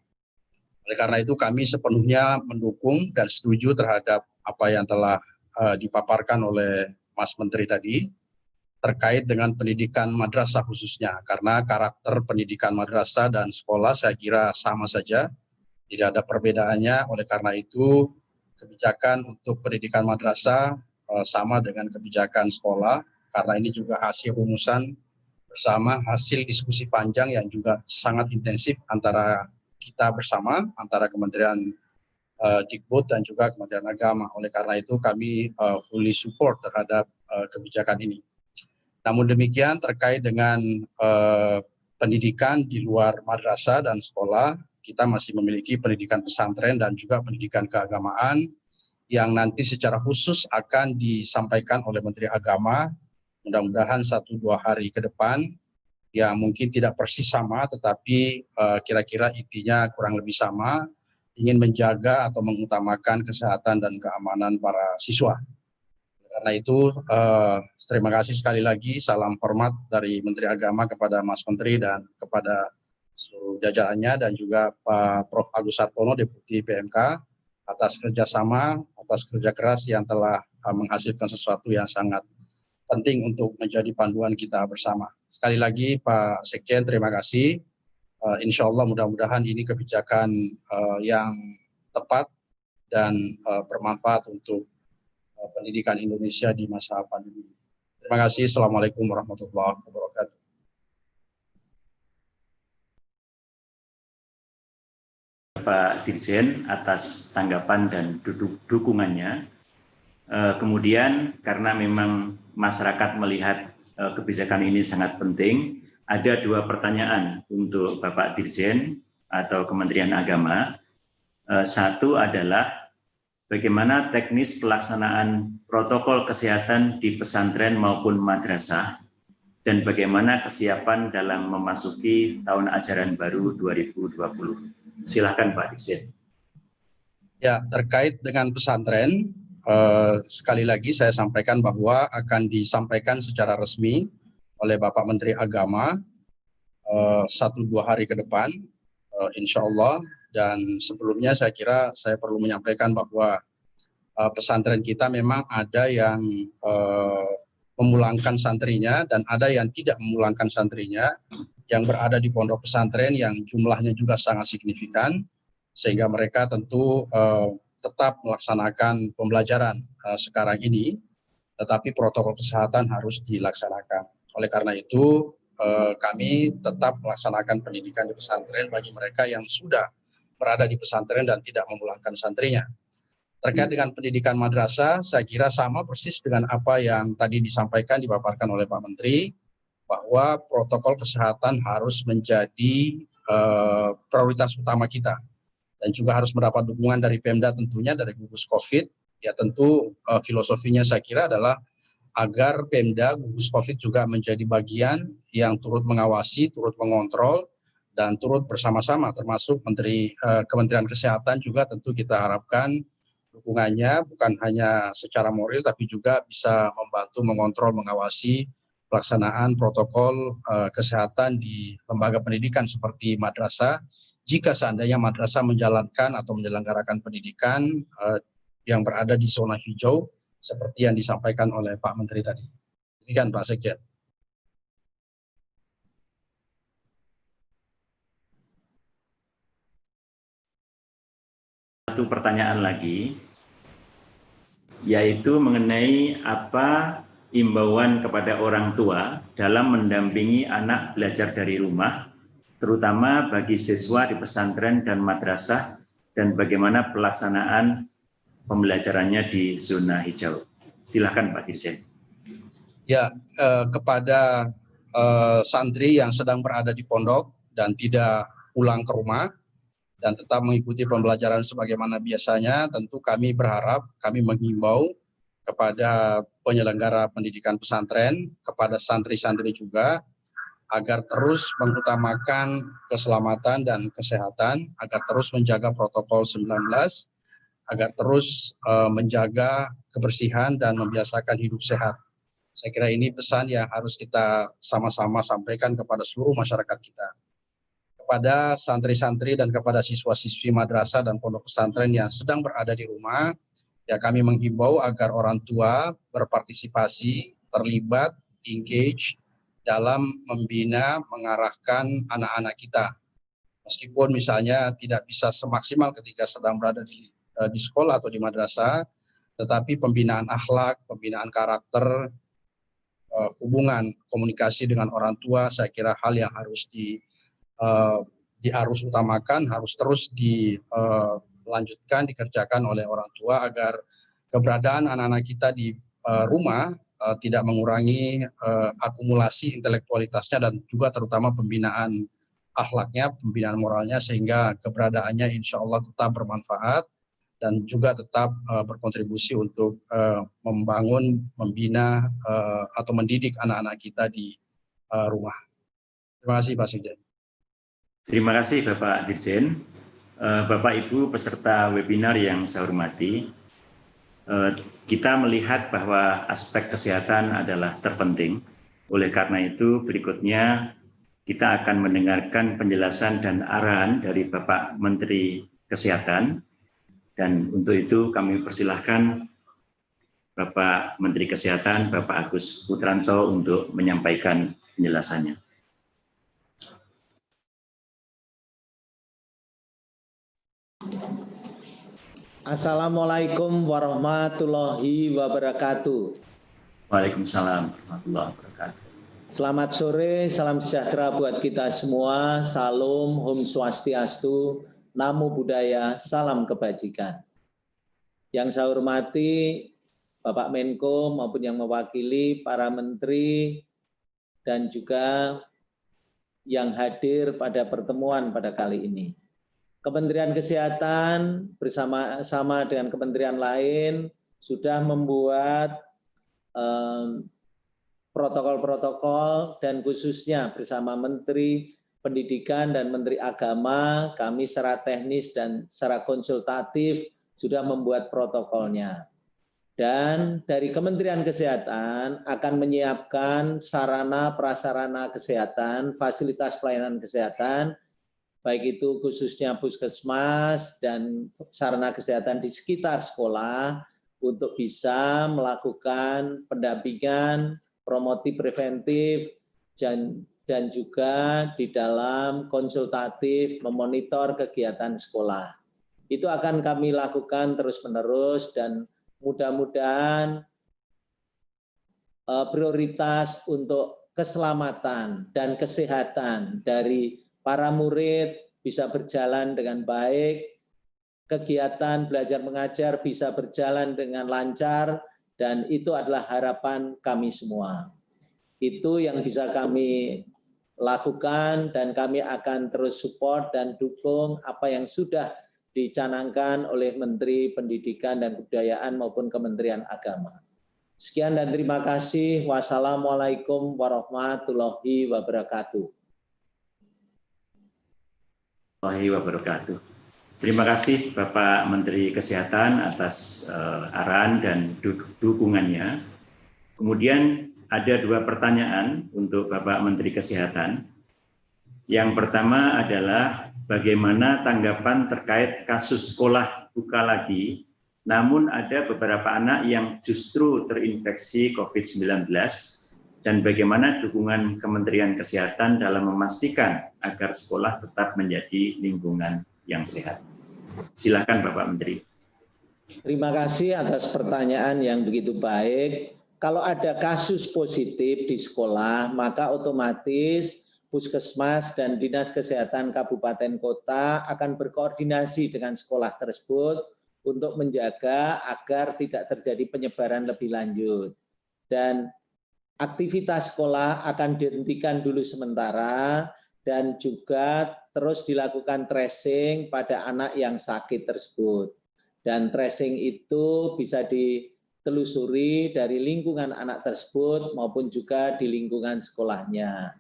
Oleh karena itu kami sepenuhnya mendukung dan setuju terhadap apa yang telah dipaparkan oleh Mas Menteri tadi. terkait dengan pendidikan madrasah khususnya, karena karakter pendidikan madrasah dan sekolah saya kira sama saja, tidak ada perbedaannya. Oleh karena itu kebijakan untuk pendidikan madrasah sama dengan kebijakan sekolah, karena ini juga hasil rumusan bersama, hasil diskusi panjang yang juga sangat intensif antara kita bersama, antara Kementerian Dikbud dan juga Kementerian Agama. Oleh karena itu kami fully support terhadap kebijakan ini. Namun demikian terkait dengan pendidikan di luar madrasah dan sekolah, kita masih memiliki pendidikan pesantren dan juga pendidikan keagamaan yang nanti secara khusus akan disampaikan oleh Menteri Agama, mudah-mudahan 1-2 hari ke depan, yang mungkin tidak persis sama, tetapi kira-kira intinya kurang lebih sama, ingin menjaga atau mengutamakan kesehatan dan keamanan para siswa. Karena itu, terima kasih sekali lagi, salam hormat dari Menteri Agama kepada Mas Menteri dan kepada seluruh jajarannya, dan juga Pak Prof. Agus Sartono, Deputi PMK, atas kerjasama, atas kerja keras yang telah menghasilkan sesuatu yang sangat penting untuk menjadi panduan kita bersama. Sekali lagi Pak Sekjen, terima kasih. Insya Allah mudah-mudahan ini kebijakan yang tepat dan bermanfaat untuk pendidikan Indonesia di masa pandemi. Terima kasih. Assalamualaikum warahmatullahi wabarakatuh. Pak Dirjen atas tanggapan dan dukungannya. Kemudian karena memang masyarakat melihat kebijakan ini sangat penting, ada 2 pertanyaan untuk Bapak Dirjen atau Kementerian Agama. Satu adalah bagaimana teknis pelaksanaan protokol kesehatan di pesantren maupun madrasah, dan bagaimana kesiapan dalam memasuki tahun ajaran baru 2020. Silakan Pak Dirjen. Ya, terkait dengan pesantren, sekali lagi saya sampaikan bahwa akan disampaikan secara resmi oleh Bapak Menteri Agama 1-2 hari ke depan, insya Allah. Dan sebelumnya saya kira saya perlu menyampaikan bahwa pesantren kita memang ada yang memulangkan santrinya dan ada yang tidak memulangkan santrinya, yang berada di pondok pesantren yang jumlahnya juga sangat signifikan, sehingga mereka tentu tetap melaksanakan pembelajaran sekarang ini, tetapi protokol kesehatan harus dilaksanakan. Oleh karena itu, kami tetap melaksanakan pendidikan di pesantren bagi mereka yang sudah berada di pesantren dan tidak memulangkan santrinya. Terkait dengan pendidikan madrasah, saya kira sama persis dengan apa yang tadi disampaikan, dipaparkan oleh Pak Menteri, bahwa protokol kesehatan harus menjadi prioritas utama kita. Dan juga harus mendapat dukungan dari Pemda tentunya, dari gugus COVID. Ya tentu filosofinya saya kira adalah agar Pemda, gugus COVID juga menjadi bagian yang turut mengawasi, turut mengontrol, dan turut bersama-sama, termasuk Kementerian Kesehatan juga tentu kita harapkan dukungannya bukan hanya secara moral, tapi juga bisa membantu mengontrol, mengawasi pelaksanaan protokol kesehatan di lembaga pendidikan seperti madrasah. Jika seandainya madrasah menjalankan atau menyelenggarakan pendidikan yang berada di zona hijau, seperti yang disampaikan oleh Pak Menteri tadi. Demikian Pak Sekjen. Satu pertanyaan lagi, yaitu mengenai apa imbauan kepada orang tua dalam mendampingi anak belajar dari rumah, terutama bagi siswa di pesantren dan madrasah, dan bagaimana pelaksanaan pembelajarannya di zona hijau. Silakan Pak Dirjen. Ya, kepada santri yang sedang berada di pondok dan tidak pulang ke rumah dan tetap mengikuti pembelajaran sebagaimana biasanya, tentu kami berharap, kami menghimbau kepada penyelenggara pendidikan pesantren, kepada santri-santri juga, agar terus mengutamakan keselamatan dan kesehatan, agar terus menjaga protokol 19, agar terus menjaga kebersihan dan membiasakan hidup sehat. Saya kira ini pesan yang harus kita sama-sama sampaikan kepada seluruh masyarakat kita. Kepada santri-santri dan kepada siswa-siswi madrasah dan pondok pesantren yang sedang berada di rumah, ya kami menghimbau agar orang tua berpartisipasi, terlibat, engage dalam membina, mengarahkan anak-anak kita. Meskipun misalnya tidak bisa semaksimal ketika sedang berada di sekolah atau di madrasah, tetapi pembinaan akhlak, pembinaan karakter, hubungan komunikasi dengan orang tua, saya kira hal yang harus harus utamakan, harus terus dilanjutkan, dikerjakan oleh orang tua agar keberadaan anak-anak kita di rumah tidak mengurangi akumulasi intelektualitasnya dan juga terutama pembinaan akhlaknya, pembinaan moralnya, sehingga keberadaannya insya Allah tetap bermanfaat dan juga tetap berkontribusi untuk membangun, membina atau mendidik anak-anak kita di rumah. Terima kasih Pak Sekjen. Terima kasih Bapak Dirjen. Bapak Ibu peserta webinar yang saya hormati, kita melihat bahwa aspek kesehatan adalah terpenting. Oleh karena itu berikutnya kita akan mendengarkan penjelasan dan arahan dari Bapak Menteri Kesehatan. Dan untuk itu kami persilahkan Bapak Menteri Kesehatan, Bapak Agus Putranto untuk menyampaikan penjelasannya. Assalamualaikum warahmatullahi wabarakatuh. Waalaikumsalam warahmatullahi wabarakatuh. Selamat sore, salam sejahtera buat kita semua. Salam, Om Swastiastu, Namo Buddhaya, salam kebajikan. Yang saya hormati Bapak Menko maupun yang mewakili para menteri dan juga yang hadir pada pertemuan pada kali ini. Kementerian Kesehatan bersama-sama dengan kementerian lain sudah membuat protokol-protokol dan khususnya bersama Menteri Pendidikan dan Menteri Agama, kami secara teknis dan secara konsultatif sudah membuat protokolnya. Dan dari Kementerian Kesehatan akan menyiapkan sarana prasarana kesehatan, fasilitas pelayanan kesehatan, baik itu khususnya puskesmas dan sarana kesehatan di sekitar sekolah untuk bisa melakukan pendampingan, promotif preventif, dan juga di dalam konsultatif memonitor kegiatan sekolah. Itu akan kami lakukan terus-menerus dan mudah-mudahan prioritas untuk keselamatan dan kesehatan dari para murid bisa berjalan dengan baik, kegiatan belajar mengajar bisa berjalan dengan lancar, dan itu adalah harapan kami semua. Itu yang bisa kami lakukan dan kami akan terus support dan dukung apa yang sudah dicanangkan oleh Menteri Pendidikan dan Kebudayaan maupun Kementerian Agama. Sekian dan terima kasih. Wassalamualaikum warahmatullahi wabarakatuh. Terima kasih Bapak Menteri Kesehatan atas arahan dan dukungannya. Kemudian ada dua pertanyaan untuk Bapak Menteri Kesehatan. Yang pertama adalah bagaimana tanggapan terkait kasus sekolah buka lagi, namun ada beberapa anak yang justru terinfeksi COVID-19, dan bagaimana dukungan Kementerian Kesehatan dalam memastikan agar sekolah tetap menjadi lingkungan yang sehat. Silakan Bapak Menteri. Terima kasih atas pertanyaan yang begitu baik. Kalau ada kasus positif di sekolah, maka otomatis Puskesmas dan Dinas Kesehatan Kabupaten Kota akan berkoordinasi dengan sekolah tersebut untuk menjaga agar tidak terjadi penyebaran lebih lanjut. Dan aktivitas sekolah akan dihentikan dulu sementara dan juga terus dilakukan tracing pada anak yang sakit tersebut. Dan tracing itu bisa ditelusuri dari lingkungan anak tersebut maupun juga di lingkungan sekolahnya.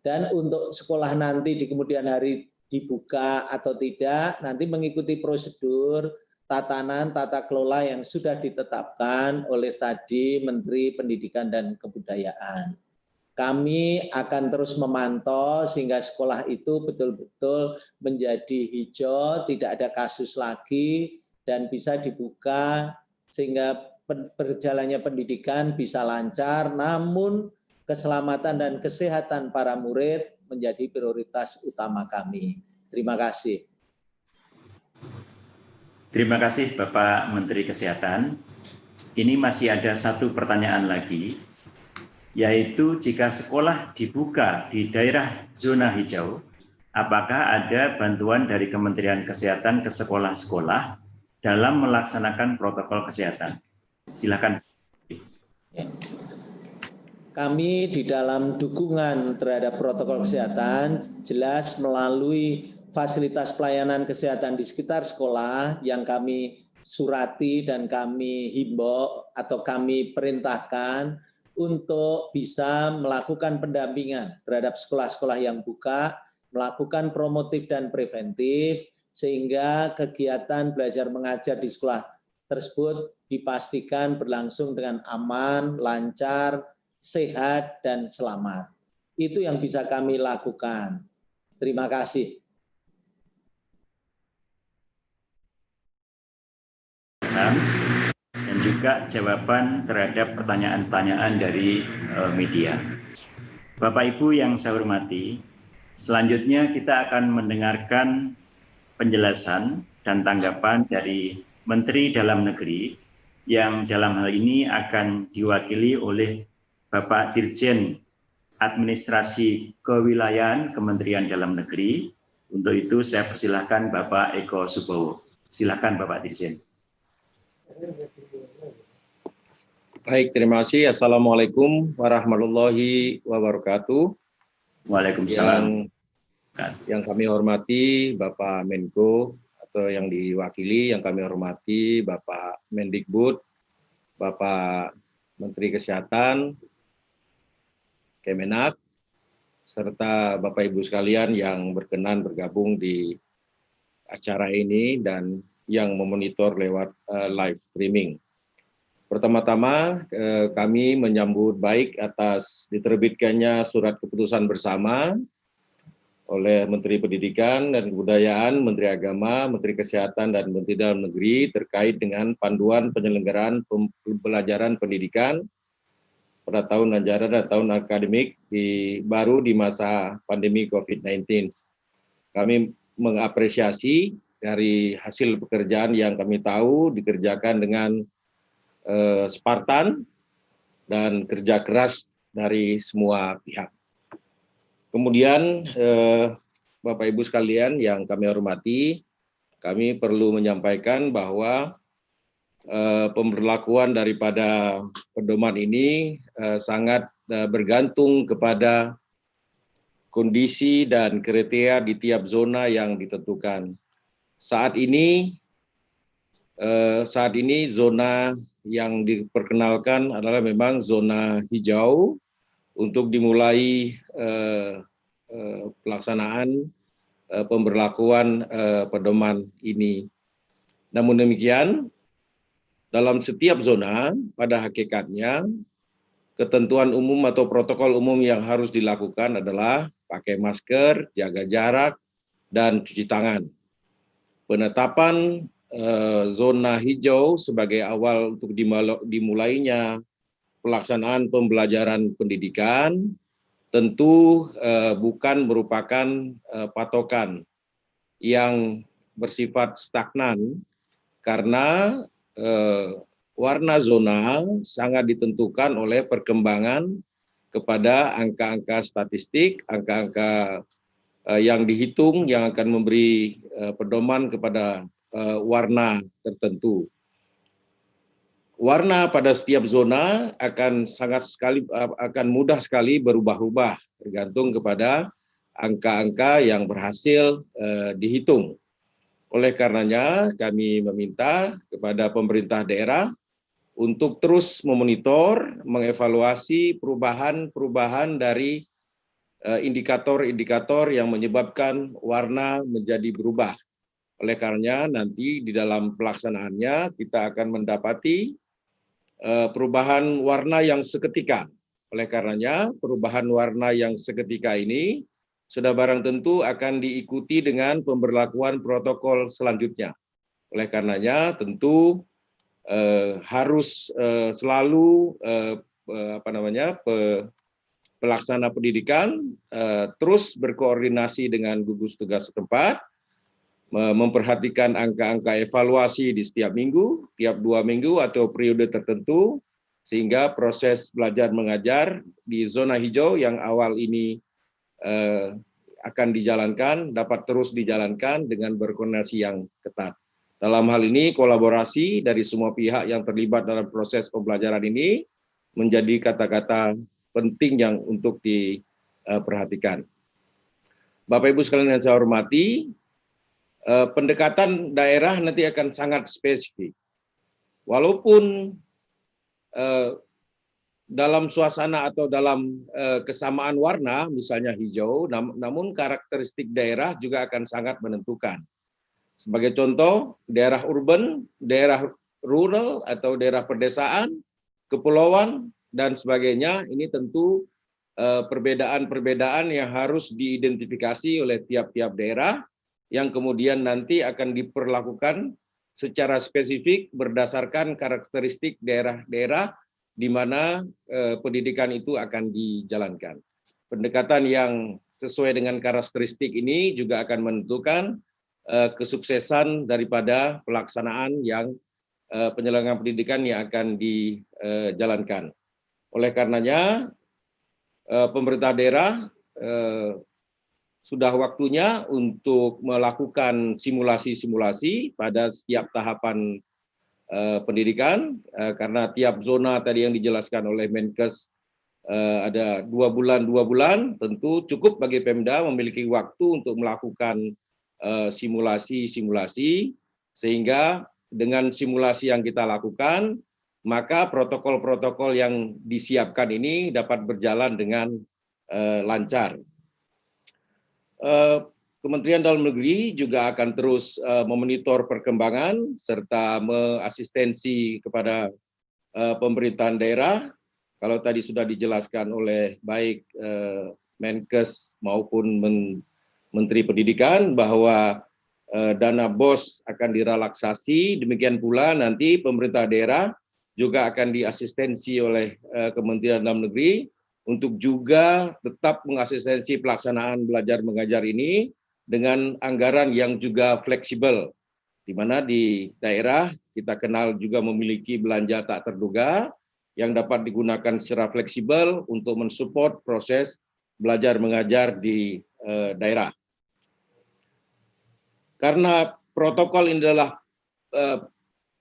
Dan untuk sekolah nanti di kemudian hari dibuka atau tidak, nanti mengikuti prosedur tatanan tata kelola yang sudah ditetapkan oleh tadi Menteri Pendidikan dan Kebudayaan. Kami akan terus memantau sehingga sekolah itu betul-betul menjadi hijau, tidak ada kasus lagi, dan bisa dibuka sehingga berjalannya pendidikan bisa lancar, namun keselamatan dan kesehatan para murid menjadi prioritas utama kami. Terima kasih. Terima kasih Bapak Menteri Kesehatan. Ini masih ada satu pertanyaan lagi, yaitu jika sekolah dibuka di daerah zona hijau, apakah ada bantuan dari Kementerian Kesehatan ke sekolah-sekolah dalam melaksanakan protokol kesehatan? Silakan. Kami di dalam dukungan terhadap protokol kesehatan jelas melalui fasilitas pelayanan kesehatan di sekitar sekolah yang kami surati dan kami himbau atau kami perintahkan untuk bisa melakukan pendampingan terhadap sekolah-sekolah yang buka, melakukan promotif dan preventif, sehingga kegiatan belajar mengajar di sekolah tersebut dipastikan berlangsung dengan aman, lancar, sehat, dan selamat. Itu yang bisa kami lakukan. Terima kasih. Dan juga jawaban terhadap pertanyaan-pertanyaan dari media. Bapak Ibu yang saya hormati, selanjutnya kita akan mendengarkan penjelasan dan tanggapan dari Menteri Dalam Negeri yang dalam hal ini akan diwakili oleh Bapak Dirjen Administrasi Kewilayahan Kementerian Dalam Negeri. Untuk itu saya persilahkan Bapak Eko Subowo. Silakan Bapak Dirjen. Baik, terima kasih. Assalamualaikum warahmatullahi wabarakatuh. Waalaikumsalam. Yang kami hormati Bapak Menko atau yang diwakili, yang kami hormati Bapak Mendikbud, Bapak Menteri Kesehatan, Kemenak, serta Bapak Ibu sekalian yang berkenan bergabung di acara ini dan yang memonitor lewat live streaming. Pertama-tama kami menyambut baik atas diterbitkannya surat keputusan bersama oleh Menteri Pendidikan dan Kebudayaan, Menteri Agama, Menteri Kesehatan, dan Menteri Dalam Negeri terkait dengan panduan penyelenggaraan pembelajaran pendidikan pada tahun ajaran dan tahun akademik baru di masa pandemi COVID-19. Kami mengapresiasi dari hasil pekerjaan yang kami tahu dikerjakan dengan Spartan dan kerja keras dari semua pihak. Kemudian Bapak Ibu sekalian yang kami hormati, kami perlu menyampaikan bahwa pemberlakuan daripada pedoman ini sangat bergantung kepada kondisi dan kriteria di tiap zona yang ditentukan. Saat ini zona yang diperkenalkan adalah memang zona hijau untuk dimulai pelaksanaan pemberlakuan pedoman ini. Namun demikian, dalam setiap zona pada hakikatnya ketentuan umum atau protokol umum yang harus dilakukan adalah pakai masker, jaga jarak, dan cuci tangan. Penetapan zona hijau sebagai awal untuk dimulainya pelaksanaan pembelajaran pendidikan tentu bukan merupakan patokan yang bersifat stagnan karena warna zona sangat ditentukan oleh perkembangan kepada angka-angka statistik, angka-angka yang dihitung yang akan memberi pedoman kepada warna tertentu. Warna pada setiap zona akan mudah sekali berubah-ubah tergantung kepada angka-angka yang berhasil dihitung. Oleh karenanya kami meminta kepada pemerintah daerah untuk terus memonitor, mengevaluasi perubahan-perubahan dari indikator-indikator yang menyebabkan warna menjadi berubah. Oleh karenanya nanti di dalam pelaksanaannya kita akan mendapati perubahan warna yang seketika. Oleh karenanya perubahan warna yang seketika ini sudah barang tentu akan diikuti dengan pemberlakuan protokol selanjutnya. Oleh karenanya tentu harus selalu pelaksana pendidikan terus berkoordinasi dengan gugus tugas setempat, memperhatikan angka-angka evaluasi di setiap minggu, tiap 2 minggu atau periode tertentu, sehingga proses belajar mengajar di zona hijau yang awal ini akan dijalankan, dapat terus dijalankan dengan berkoordinasi yang ketat. Dalam hal ini, kolaborasi dari semua pihak yang terlibat dalam proses pembelajaran ini menjadi kata-kata penting yang untuk diperhatikan. Bapak Ibu sekalian yang saya hormati, pendekatan daerah nanti akan sangat spesifik. Walaupun dalam suasana atau dalam kesamaan warna, misalnya hijau, namun karakteristik daerah juga akan sangat menentukan. Sebagai contoh, daerah urban, daerah rural atau daerah pedesaan, kepulauan, dan sebagainya, ini tentu perbedaan-perbedaan yang harus diidentifikasi oleh tiap-tiap daerah, yang kemudian nanti akan diperlakukan secara spesifik berdasarkan karakteristik daerah-daerah di mana pendidikan itu akan dijalankan. Pendekatan yang sesuai dengan karakteristik ini juga akan menentukan kesuksesan daripada pelaksanaan yang penyelenggaraan pendidikan yang akan dijalankan. Oleh karenanya, pemerintah daerah sudah waktunya untuk melakukan simulasi-simulasi pada setiap tahapan pendidikan, karena tiap zona tadi yang dijelaskan oleh Menkes ada 2 bulan, tentu cukup bagi Pemda memiliki waktu untuk melakukan simulasi-simulasi, sehingga dengan simulasi yang kita lakukan, maka protokol-protokol yang disiapkan ini dapat berjalan dengan lancar. Kementerian Dalam Negeri juga akan terus memonitor perkembangan serta mengasistensi kepada pemerintahan daerah. Kalau tadi sudah dijelaskan oleh baik Menkes maupun Menteri Pendidikan bahwa dana BOS akan direlaksasi, demikian pula nanti pemerintah daerah juga akan diasistensi oleh Kementerian Dalam Negeri untuk juga tetap mengasistensi pelaksanaan belajar mengajar ini dengan anggaran yang juga fleksibel, di mana di daerah kita kenal juga memiliki belanja tak terduga yang dapat digunakan secara fleksibel untuk mensupport proses belajar mengajar di daerah. Karena protokol ini adalah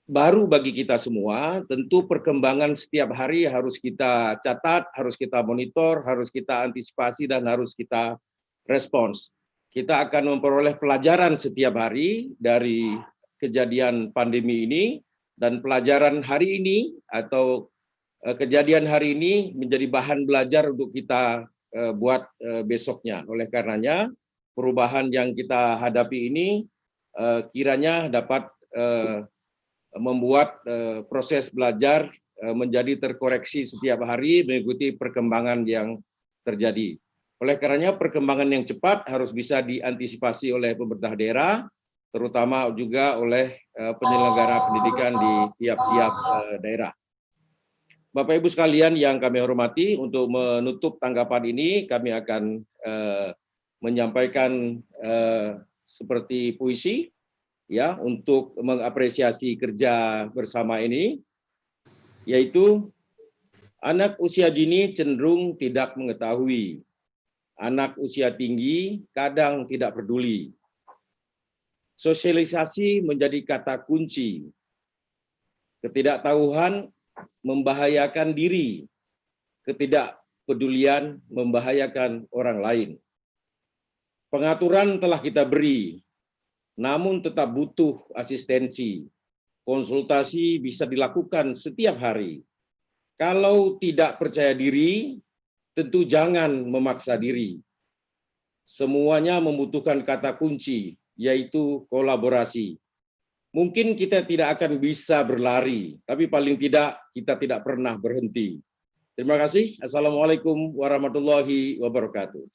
baru bagi kita semua, tentu perkembangan setiap hari harus kita catat, harus kita monitor, harus kita antisipasi, dan harus kita respons. Kita akan memperoleh pelajaran setiap hari dari kejadian pandemi ini, dan pelajaran hari ini atau kejadian hari ini menjadi bahan belajar untuk kita buat besoknya. Oleh karenanya, perubahan yang kita hadapi ini kiranya dapat membuat proses belajar menjadi terkoreksi setiap hari mengikuti perkembangan yang terjadi. Oleh karenanya perkembangan yang cepat harus bisa diantisipasi oleh pemerintah daerah, terutama juga oleh penyelenggara pendidikan di tiap-tiap daerah. Bapak Ibu sekalian yang kami hormati, untuk menutup tanggapan ini kami akan menyampaikan seperti puisi, ya, untuk mengapresiasi kerja bersama ini, yaitu anak usia dini cenderung tidak mengetahui, anak usia tinggi kadang tidak peduli. Sosialisasi menjadi kata kunci. Ketidaktahuan membahayakan diri, ketidakpedulian membahayakan orang lain. Pengaturan telah kita beri, namun tetap butuh asistensi. Konsultasi bisa dilakukan setiap hari. Kalau tidak percaya diri, tentu jangan memaksa diri. Semuanya membutuhkan kata kunci, yaitu kolaborasi. Mungkin kita tidak akan bisa berlari, tapi paling tidak kita tidak pernah berhenti. Terima kasih. Assalamualaikum warahmatullahi wabarakatuh.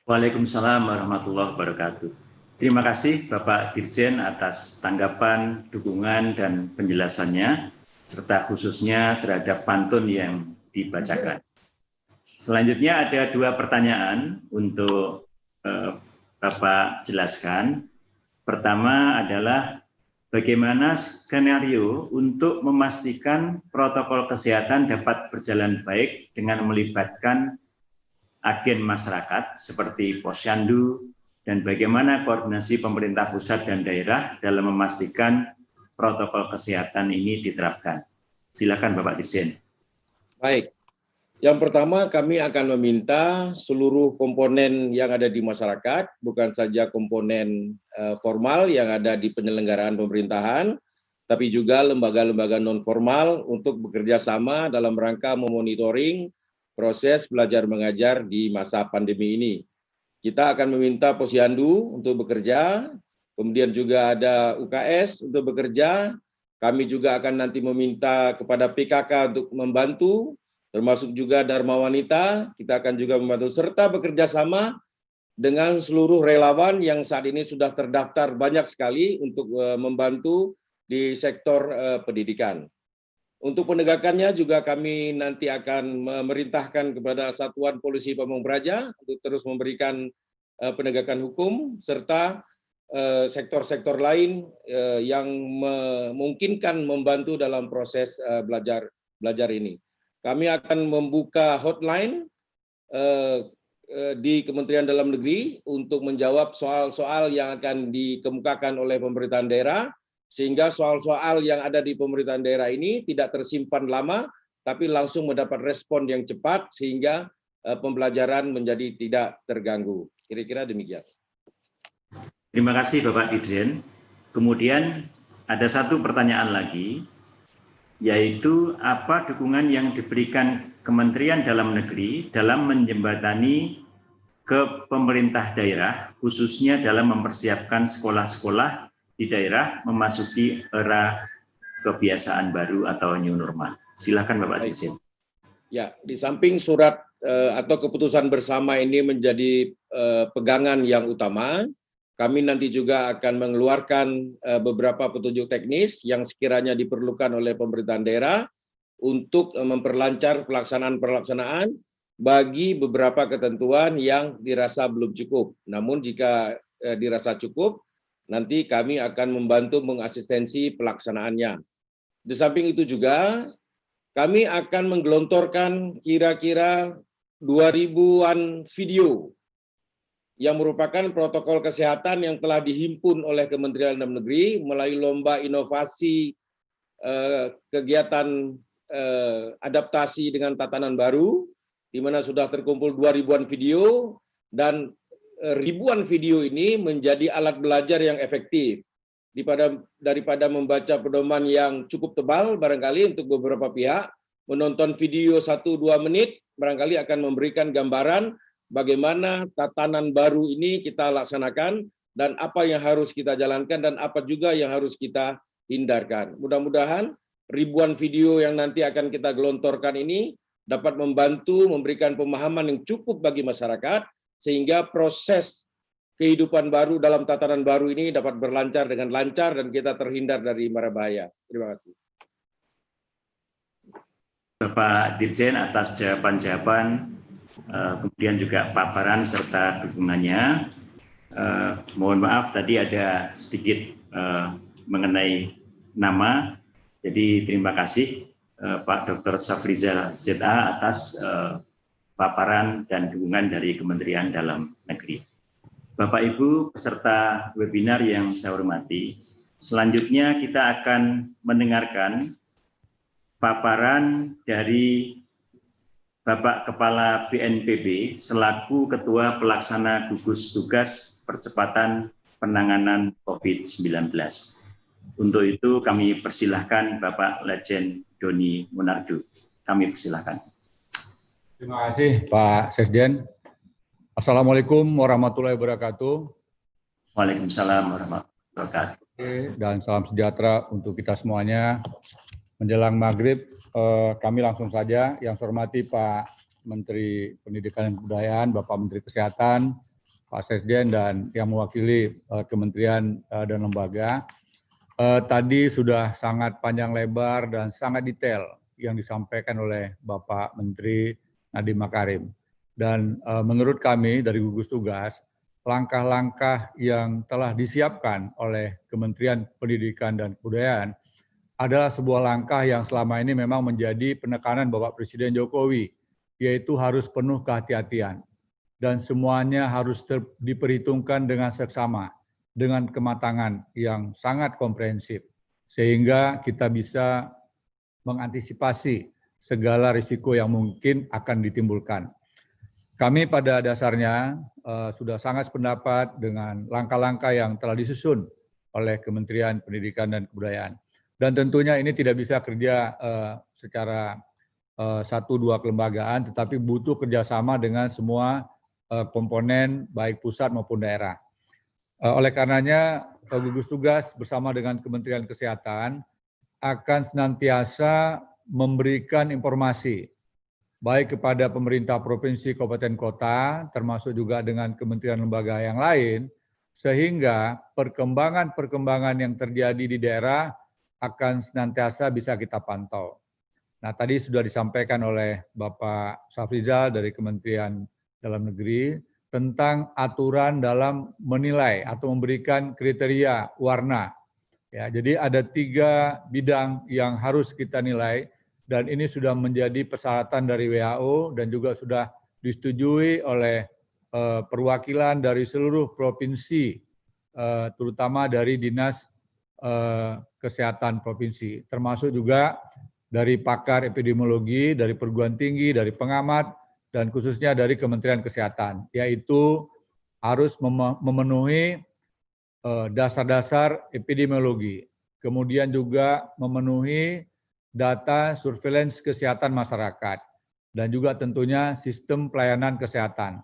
Waalaikumsalam warahmatullahi wabarakatuh. Terima kasih Bapak Dirjen atas tanggapan, dukungan, dan penjelasannya, serta khususnya terhadap pantun yang dibacakan. Selanjutnya ada 2 pertanyaan untuk Bapak jelaskan. Pertama adalah bagaimana skenario untuk memastikan protokol kesehatan dapat berjalan baik dengan melibatkan agen masyarakat seperti Posyandu, dan bagaimana koordinasi pemerintah pusat dan daerah dalam memastikan protokol kesehatan ini diterapkan. Silakan Bapak Dirjen. Baik. Yang pertama, kami akan meminta seluruh komponen yang ada di masyarakat, bukan saja komponen formal yang ada di penyelenggaraan pemerintahan, tapi juga lembaga-lembaga non-formal untuk bekerja sama dalam rangka memonitoring proses belajar mengajar di masa pandemi ini. Kita akan meminta Posyandu untuk bekerja, kemudian juga ada UKS untuk bekerja, kami juga akan nanti meminta kepada PKK untuk membantu, termasuk juga Dharma Wanita, kita akan juga membantu, serta bekerja sama dengan seluruh relawan yang saat ini sudah terdaftar banyak sekali untuk membantu di sektor pendidikan. Untuk penegakannya juga kami nanti akan memerintahkan kepada Satuan Polisi Pamung Praja untuk terus memberikan penegakan hukum, serta sektor-sektor lain yang memungkinkan membantu dalam proses belajar ini. Kami akan membuka hotline di Kementerian Dalam Negeri untuk menjawab soal-soal yang akan dikemukakan oleh pemerintahan daerah, sehingga soal-soal yang ada di pemerintahan daerah ini tidak tersimpan lama, tapi langsung mendapat respon yang cepat, sehingga pembelajaran menjadi tidak terganggu. Kira-kira demikian. Terima kasih Bapak Dirjen. Kemudian ada 1 pertanyaan lagi, yaitu apa dukungan yang diberikan Kementerian Dalam Negeri dalam menjembatani ke pemerintah daerah, khususnya dalam mempersiapkan sekolah-sekolah di daerah memasuki era kebiasaan baru atau new normal. Silakan Bapak Dirjen. Ya, di samping surat atau keputusan bersama ini menjadi pegangan yang utama, kami nanti juga akan mengeluarkan beberapa petunjuk teknis yang sekiranya diperlukan oleh pemerintahan daerah untuk memperlancar pelaksanaan bagi beberapa ketentuan yang dirasa belum cukup. Namun jika dirasa cukup, nanti kami akan membantu mengasistensi pelaksanaannya. Di samping itu juga, kami akan menggelontorkan kira-kira 2.000-an video yang merupakan protokol kesehatan yang telah dihimpun oleh Kementerian Dalam Negeri melalui lomba inovasi kegiatan adaptasi dengan tatanan baru, di mana sudah terkumpul 2.000-an video, dan ribuan video ini menjadi alat belajar yang efektif. Daripada membaca pedoman yang cukup tebal, barangkali untuk beberapa pihak, menonton video 1-2 menit, barangkali akan memberikan gambaran bagaimana tatanan baru ini kita laksanakan, dan apa yang harus kita jalankan, dan apa juga yang harus kita hindarkan. Mudah-mudahan ribuan video yang nanti akan kita gelontorkan ini dapat membantu memberikan pemahaman yang cukup bagi masyarakat, sehingga proses kehidupan baru dalam tatanan baru ini dapat berlancar dengan lancar dan kita terhindar dari mara bahaya. Terima kasih. Bapak Dirjen atas jawaban-jawaban, kemudian juga paparan serta dukungannya. Mohon maaf tadi ada sedikit mengenai nama, jadi terima kasih Pak Dr. Safrizal ZA atas paparan dan dukungan dari Kementerian Dalam Negeri. Bapak Ibu peserta webinar yang saya hormati, selanjutnya kita akan mendengarkan paparan dari Bapak Kepala BNPB selaku Ketua Pelaksana Gugus Tugas Percepatan Penanganan COVID-19. Untuk itu kami persilahkan Bapak Letjen Doni Monardo. Kami persilahkan. Terima kasih Pak Sesjen. Assalamualaikum warahmatullahi wabarakatuh. Waalaikumsalam warahmatullahi wabarakatuh. Dan salam sejahtera untuk kita semuanya. Menjelang maghrib, kami langsung saja. Yang saya hormati Pak Menteri Pendidikan dan Kebudayaan, Bapak Menteri Kesehatan, Pak Sesjen, dan yang mewakili kementerian dan lembaga. Tadi sudah sangat panjang lebar dan sangat detail yang disampaikan oleh Bapak Menteri Nadiem Makarim. Dan menurut kami dari gugus tugas, langkah-langkah yang telah disiapkan oleh Kementerian Pendidikan dan Kebudayaan adalah sebuah langkah yang selama ini memang menjadi penekanan Bapak Presiden Jokowi, yaitu harus penuh kehati-hatian. Dan semuanya harus diperhitungkan dengan seksama, dengan kematangan yang sangat komprehensif, sehingga kita bisa mengantisipasi segala risiko yang mungkin akan ditimbulkan. Kami pada dasarnya sudah sangat sependapat dengan langkah-langkah yang telah disusun oleh Kementerian Pendidikan dan Kebudayaan. Dan tentunya ini tidak bisa kerja secara satu dua kelembagaan, tetapi butuh kerjasama dengan semua komponen baik pusat maupun daerah. Oleh karenanya gugus tugas bersama dengan Kementerian Kesehatan akan senantiasa memberikan informasi baik kepada pemerintah provinsi, kabupaten, kota, termasuk juga dengan kementerian lembaga yang lain, sehingga perkembangan-perkembangan yang terjadi di daerah akan senantiasa bisa kita pantau. Nah, tadi sudah disampaikan oleh Bapak Safrizal dari Kementerian Dalam Negeri tentang aturan dalam menilai atau memberikan kriteria warna. Ya, jadi ada 3 bidang yang harus kita nilai dan ini sudah menjadi persyaratan dari WHO dan juga sudah disetujui oleh perwakilan dari seluruh provinsi, terutama dari Dinas Kesehatan Provinsi, termasuk juga dari pakar epidemiologi, dari perguruan tinggi, dari pengamat, dan khususnya dari Kementerian Kesehatan, yaitu harus memenuhi dasar-dasar epidemiologi, kemudian juga memenuhi data surveillance kesehatan masyarakat, dan juga tentunya sistem pelayanan kesehatan.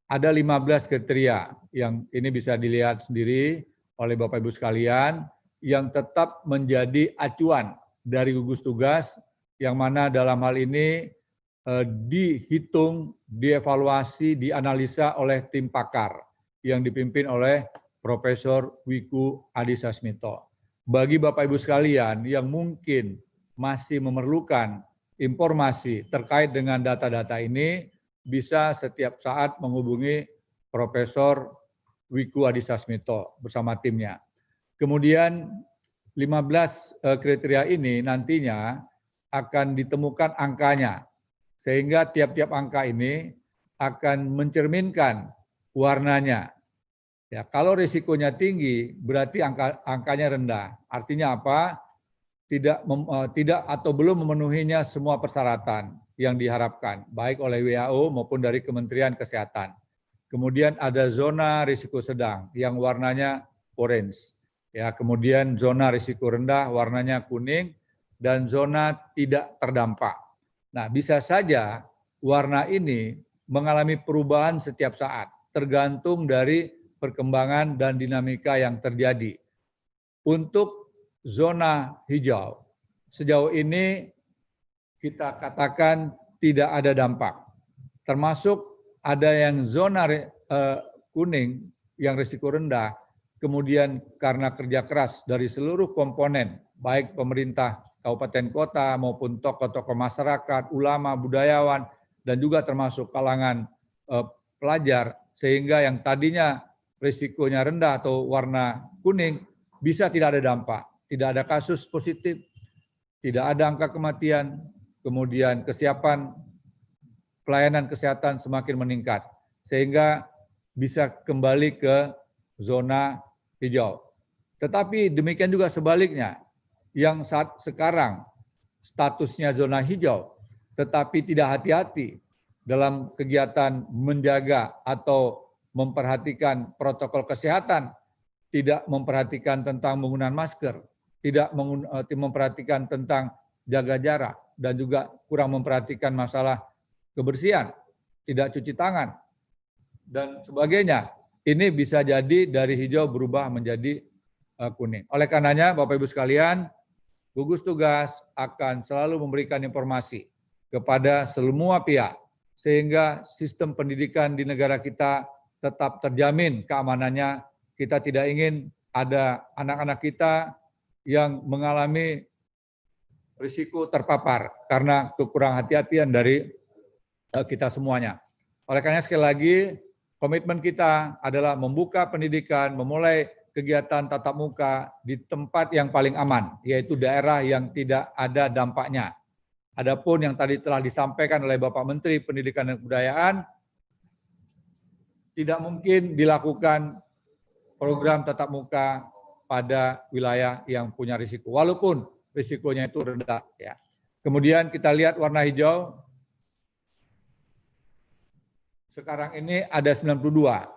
Ada 15 kriteria yang ini bisa dilihat sendiri oleh Bapak Ibu sekalian, yang tetap menjadi acuan dari gugus tugas, yang mana dalam hal ini dihitung, dievaluasi, dianalisa oleh tim pakar yang dipimpin oleh Profesor Wiku Adhisa Smito. Bagi Bapak Ibu sekalian yang mungkin masih memerlukan informasi terkait dengan data-data ini, bisa setiap saat menghubungi Profesor Wiku Adhisa Smito bersama timnya. Kemudian 15 kriteria ini nantinya akan ditemukan angkanya, sehingga tiap-tiap angka ini akan mencerminkan warnanya. Ya, kalau risikonya tinggi, berarti angkanya rendah. Artinya apa? Tidak atau belum memenuhinya semua persyaratan yang diharapkan, baik oleh WHO maupun dari Kementerian Kesehatan. Kemudian ada zona risiko sedang yang warnanya orange. Ya, kemudian zona risiko rendah warnanya kuning, dan zona tidak terdampak. Nah, bisa saja warna ini mengalami perubahan setiap saat, tergantung dari perkembangan dan dinamika yang terjadi. Untuk zona hijau, sejauh ini kita katakan tidak ada dampak. Termasuk ada yang zona kuning yang risiko rendah, kemudian karena kerja keras dari seluruh komponen, baik pemerintah kabupaten kota maupun tokoh-tokoh masyarakat, ulama, budayawan, dan juga termasuk kalangan pelajar, sehingga yang tadinya risikonya rendah atau warna kuning bisa tidak ada dampak, tidak ada kasus positif, tidak ada angka kematian, kemudian kesiapan pelayanan kesehatan semakin meningkat, sehingga bisa kembali ke zona hijau. Tetapi demikian juga sebaliknya, yang saat sekarang statusnya zona hijau, tetapi tidak hati-hati dalam kegiatan menjaga atau memperhatikan protokol kesehatan, tidak memperhatikan tentang menggunakan masker, tidak memperhatikan tentang jaga jarak, dan juga kurang memperhatikan masalah kebersihan, tidak cuci tangan, dan sebagainya. Ini bisa jadi dari hijau berubah menjadi kuning. Oleh karenanya, Bapak Ibu sekalian, gugus tugas akan selalu memberikan informasi kepada semua pihak, sehingga sistem pendidikan di negara kita tetap terjamin keamanannya. Kita tidak ingin ada anak-anak kita yang mengalami risiko terpapar karena kekurang hati-hatian dari kita semuanya. Oleh karena sekali lagi, komitmen kita adalah membuka pendidikan, memulai kegiatan tatap muka di tempat yang paling aman, yaitu daerah yang tidak ada dampaknya. Adapun yang tadi telah disampaikan oleh Bapak Menteri Pendidikan dan Kebudayaan, tidak mungkin dilakukan program tatap muka pada wilayah yang punya risiko, walaupun risikonya itu rendah. Ya. Kemudian kita lihat warna hijau, sekarang ini ada 92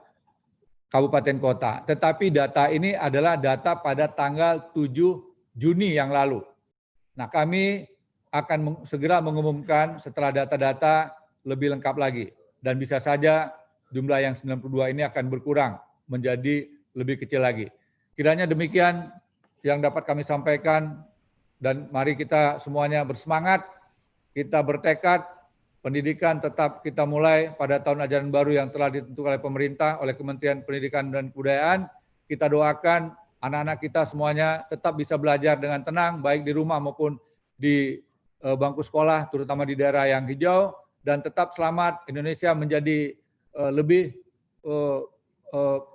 kabupaten kota, tetapi data ini adalah data pada tanggal 7 Juni yang lalu. Nah, kami akan segera mengumumkan setelah data-data lebih lengkap lagi, dan bisa saja jumlah yang 92 ini akan berkurang menjadi lebih kecil lagi. Kiranya demikian yang dapat kami sampaikan, dan mari kita semuanya bersemangat, kita bertekad, pendidikan tetap kita mulai pada tahun ajaran baru yang telah ditentukan oleh pemerintah, oleh Kementerian Pendidikan dan Kebudayaan. Kita doakan anak-anak kita semuanya tetap bisa belajar dengan tenang, baik di rumah maupun di bangku sekolah, terutama di daerah yang hijau, dan tetap selamat. Indonesia menjadi lebih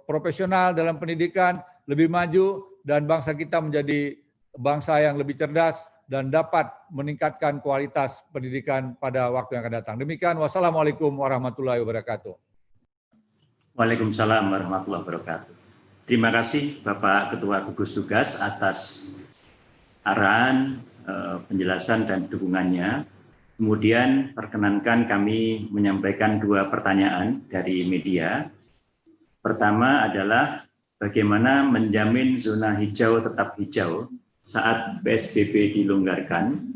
profesional dalam pendidikan, lebih maju, dan bangsa kita menjadi bangsa yang lebih cerdas dan dapat meningkatkan kualitas pendidikan pada waktu yang akan datang. Demikian, wassalamualaikum warahmatullahi wabarakatuh. Waalaikumsalam warahmatullahi wabarakatuh. Terima kasih Bapak Ketua Gugus Tugas atas arahan, penjelasan dan dukungannya. Kemudian perkenankan kami menyampaikan 2 pertanyaan dari media. Pertama adalah bagaimana menjamin zona hijau tetap hijau saat PSBB dilonggarkan,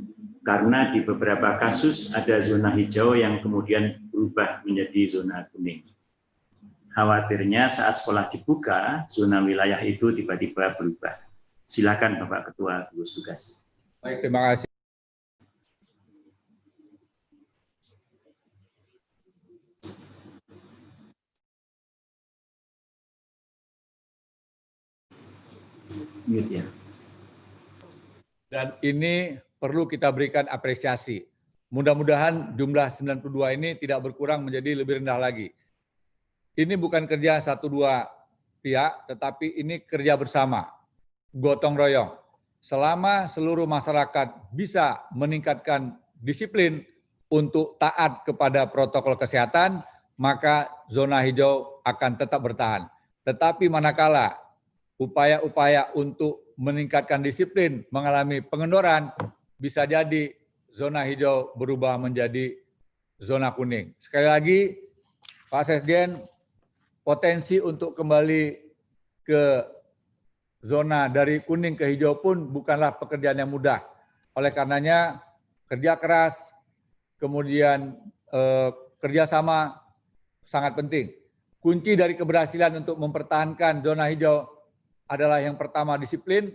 karena di beberapa kasus ada zona hijau yang kemudian berubah menjadi zona kuning. Khawatirnya saat sekolah dibuka, zona wilayah itu tiba-tiba berubah. Silakan Bapak Ketua Gugus Tugas. Baik, terima kasih. Mute ya. Dan ini perlu kita berikan apresiasi. Mudah-mudahan jumlah 92 ini tidak berkurang menjadi lebih rendah lagi. Ini bukan kerja 1-2 pihak, tetapi ini kerja bersama, gotong royong. Selama seluruh masyarakat bisa meningkatkan disiplin untuk taat kepada protokol kesehatan, maka zona hijau akan tetap bertahan. Tetapi manakala upaya-upaya untuk meningkatkan disiplin mengalami pengendoran, bisa jadi zona hijau berubah menjadi zona kuning. Sekali lagi, Pak Sekjen, potensi untuk kembali ke zona dari kuning ke hijau pun bukanlah pekerjaan yang mudah. Oleh karenanya, kerja keras, kemudian kerjasama sangat penting. Kunci dari keberhasilan untuk mempertahankan zona hijau adalah yang pertama disiplin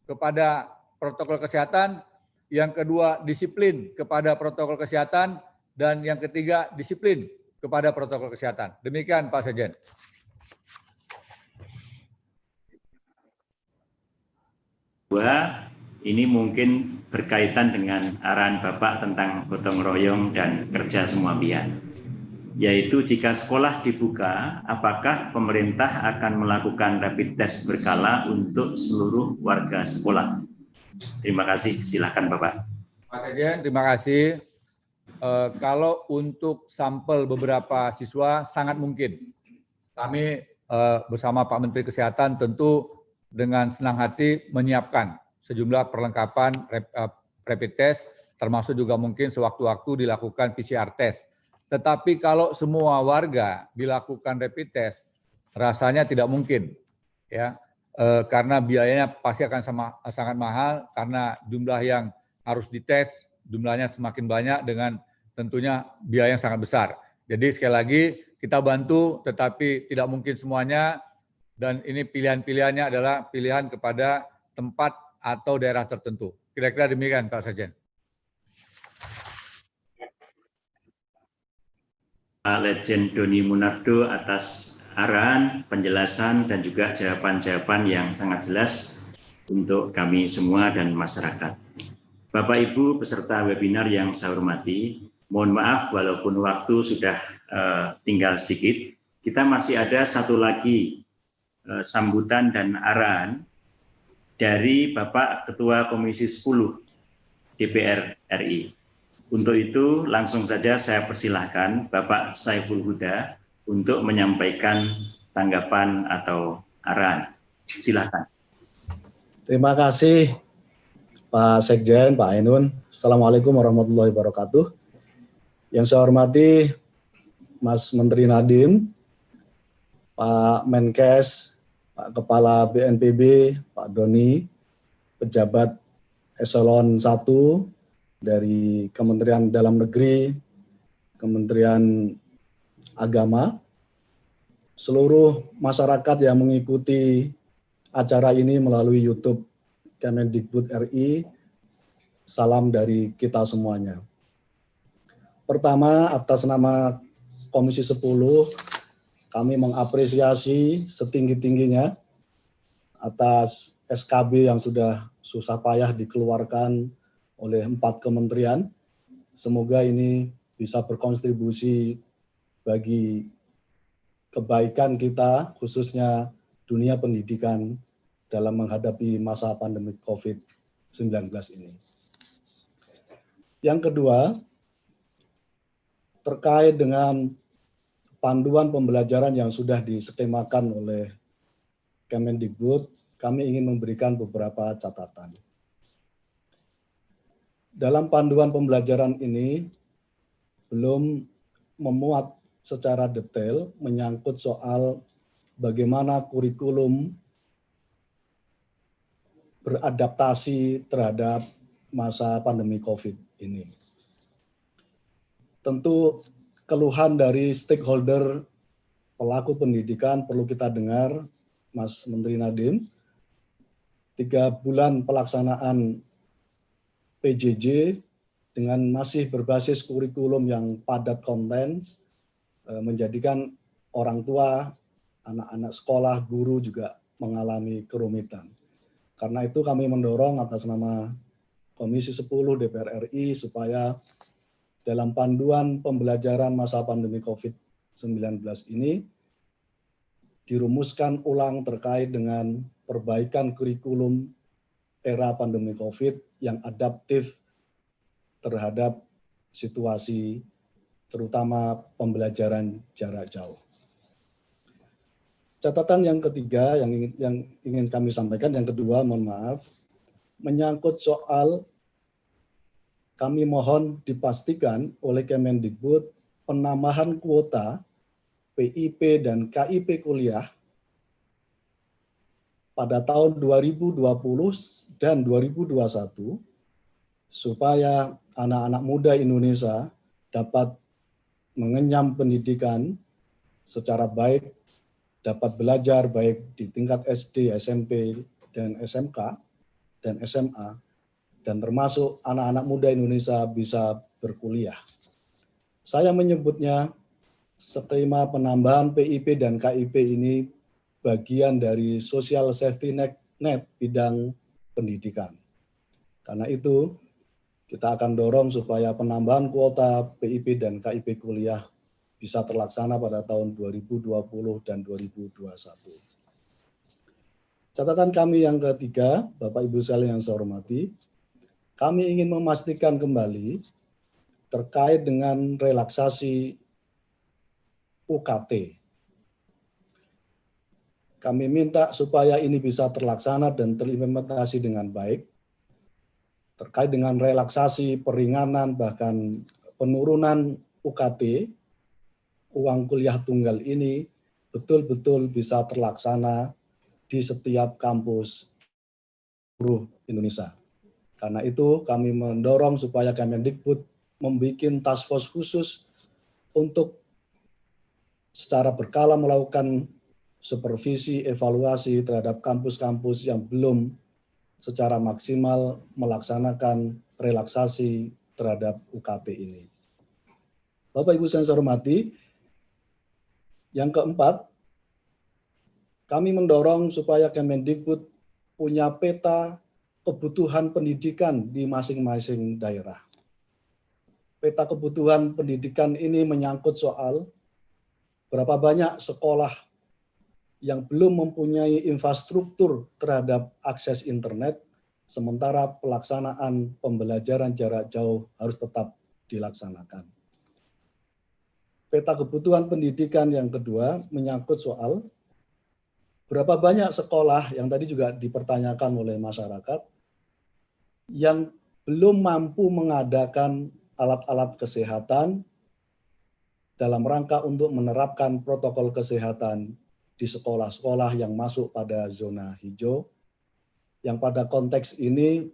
kepada protokol kesehatan, yang kedua disiplin kepada protokol kesehatan, dan yang ketiga disiplin kepada protokol kesehatan. Demikian Pak Sekjen. Ini mungkin berkaitan dengan arahan Bapak tentang gotong royong dan kerja semua pihak. Yaitu jika sekolah dibuka, apakah pemerintah akan melakukan rapid test berkala untuk seluruh warga sekolah? Terima kasih, silakan Bapak. Pak Sekjen, terima kasih. Kalau untuk sampel beberapa siswa sangat mungkin. Kami bersama Pak Menteri Kesehatan tentu dengan senang hati menyiapkan sejumlah perlengkapan rapid test, termasuk juga mungkin sewaktu-waktu dilakukan PCR test. Tetapi kalau semua warga dilakukan rapid test, rasanya tidak mungkin, ya, karena biayanya pasti akan sangat mahal, karena jumlah yang harus dites jumlahnya semakin banyak dengan tentunya biaya yang sangat besar. Jadi sekali lagi kita bantu, tetapi tidak mungkin semuanya, dan ini pilihan-pilihannya adalah pilihan kepada tempat atau daerah tertentu. Kira-kira demikian Pak Sekjen. Pak Letjen Doni Munardo atas arahan, penjelasan, dan juga jawaban-jawaban yang sangat jelas untuk kami semua dan masyarakat. Bapak Ibu peserta webinar yang saya hormati, Mohon maaf walaupun waktu sudah tinggal sedikit, kita masih ada satu lagi sambutan dan arahan dari Bapak Ketua Komisi 10 DPR RI. Untuk itu langsung saja saya persilahkan Bapak Saiful Huda untuk menyampaikan tanggapan atau arahan. Silakan. Terima kasih Pak Sekjen, Pak Ainun. Assalamualaikum warahmatullahi wabarakatuh. Yang saya hormati Mas Menteri Nadiem, Pak Menkes, Pak Kepala BNPB, Pak Doni, pejabat Eselon 1 dari Kementerian Dalam Negeri, Kementerian Agama, seluruh masyarakat yang mengikuti acara ini melalui YouTube Kemendikbud RI, salam dari kita semuanya. Pertama, atas nama Komisi 10, kami mengapresiasi setinggi-tingginya atas SKB yang sudah susah payah dikeluarkan oleh 4 kementerian. Semoga ini bisa berkontribusi bagi kebaikan kita, khususnya dunia pendidikan dalam menghadapi masa pandemi COVID-19 ini. Yang kedua, terkait dengan panduan pembelajaran yang sudah diskemakan oleh Kemendikbud, kami ingin memberikan beberapa catatan. Dalam panduan pembelajaran ini belum memuat secara detail menyangkut soal bagaimana kurikulum beradaptasi terhadap masa pandemi COVID ini. Tentu keluhan dari stakeholder pelaku pendidikan perlu kita dengar, Mas Menteri Nadiem. 3 bulan pelaksanaan PJJ dengan masih berbasis kurikulum yang padat konten, menjadikan orang tua, anak-anak sekolah, guru juga mengalami kerumitan. Karena itu kami mendorong atas nama Komisi 10 DPR RI supaya dalam panduan pembelajaran masa pandemi COVID-19 ini dirumuskan ulang terkait dengan perbaikan kurikulum era pandemi COVID yang adaptif terhadap situasi terutama pembelajaran jarak jauh. Catatan yang ketiga yang ingin kami sampaikan, yang kedua mohon maaf, menyangkut soal kami mohon dipastikan oleh Kemendikbud penambahan kuota PIP dan KIP kuliah pada tahun 2020 dan 2021 supaya anak-anak muda Indonesia dapat mengenyam pendidikan secara baik, dapat belajar baik di tingkat SD, SMP, dan SMK, dan SMA, dan termasuk anak-anak muda Indonesia bisa berkuliah. Saya menyebutnya skema penambahan PIP dan KIP ini bagian dari social safety net bidang pendidikan. Karena itu, kita akan dorong supaya penambahan kuota PIP dan KIP kuliah bisa terlaksana pada tahun 2020 dan 2021. Catatan kami yang ketiga, Bapak Ibu sekalian yang saya hormati, kami ingin memastikan kembali terkait dengan relaksasi UKT. Kami minta supaya ini bisa terlaksana dan terimplementasi dengan baik, terkait dengan relaksasi, peringanan, bahkan penurunan UKT, uang kuliah tunggal ini betul-betul bisa terlaksana di setiap kampus seluruh Indonesia. Karena itu kami mendorong supaya Kemendikbud membuat task force khusus untuk secara berkala melakukan supervisi, evaluasi terhadap kampus-kampus yang belum secara maksimal melaksanakan relaksasi terhadap UKT ini. Bapak Ibu yang saya hormati, yang keempat, kami mendorong supaya Kemendikbud punya peta kebutuhan pendidikan di masing-masing daerah. peta kebutuhan pendidikan ini menyangkut soal berapa banyak sekolah yang belum mempunyai infrastruktur terhadap akses internet, sementara pelaksanaan pembelajaran jarak jauh harus tetap dilaksanakan. Peta kebutuhan pendidikan yang kedua menyangkut soal berapa banyak sekolah yang tadi juga dipertanyakan oleh masyarakat yang belum mampu mengadakan alat-alat kesehatan dalam rangka untuk menerapkan protokol kesehatan di sekolah-sekolah yang masuk pada zona hijau, yang pada konteks ini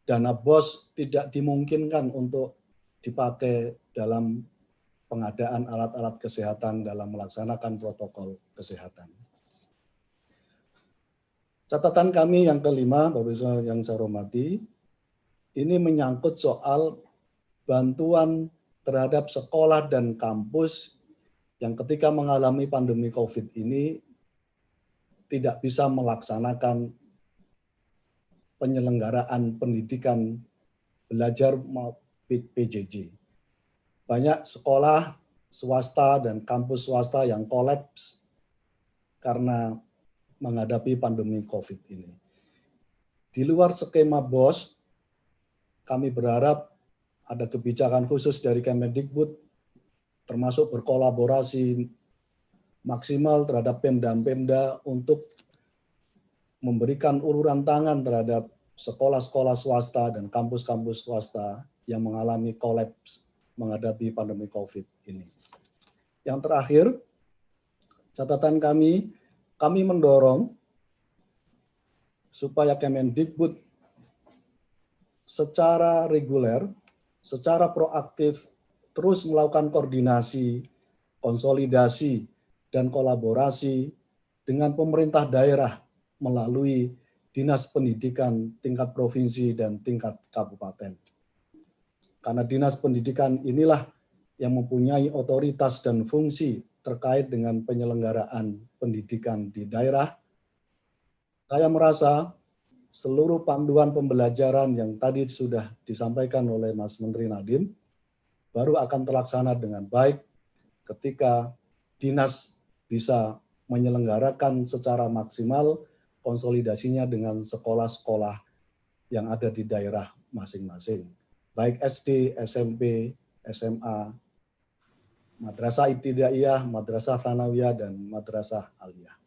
dana BOS tidak dimungkinkan untuk dipakai dalam pengadaan alat-alat kesehatan dalam melaksanakan protokol kesehatan. Catatan kami yang kelima, Bapak Ibu yang saya hormati, ini menyangkut soal bantuan terhadap sekolah dan kampus yang ketika mengalami pandemi COVID ini tidak bisa melaksanakan penyelenggaraan pendidikan belajar PJJ. Banyak sekolah swasta dan kampus swasta yang kolaps karena menghadapi pandemi COVID ini. Di luar skema BOS, kami berharap ada kebijakan khusus dari Kemendikbud, termasuk berkolaborasi maksimal terhadap Pemda untuk memberikan uluran tangan terhadap sekolah-sekolah swasta dan kampus-kampus swasta yang mengalami kolaps menghadapi pandemi COVID ini. Yang terakhir, catatan kami mendorong supaya Kemendikbud secara reguler, secara proaktif, terus melakukan koordinasi, konsolidasi, dan kolaborasi dengan pemerintah daerah melalui Dinas Pendidikan tingkat provinsi dan tingkat kabupaten. Karena Dinas Pendidikan inilah yang mempunyai otoritas dan fungsi terkait dengan penyelenggaraan pendidikan di daerah. Saya merasa seluruh panduan pembelajaran yang tadi sudah disampaikan oleh Mas Menteri Nadiem baru akan terlaksana dengan baik ketika dinas bisa menyelenggarakan secara maksimal konsolidasinya dengan sekolah-sekolah yang ada di daerah masing-masing, baik SD, SMP, SMA, Madrasah Ibtidaiyah, Madrasah Tsanawiyah, dan Madrasah Aliyah.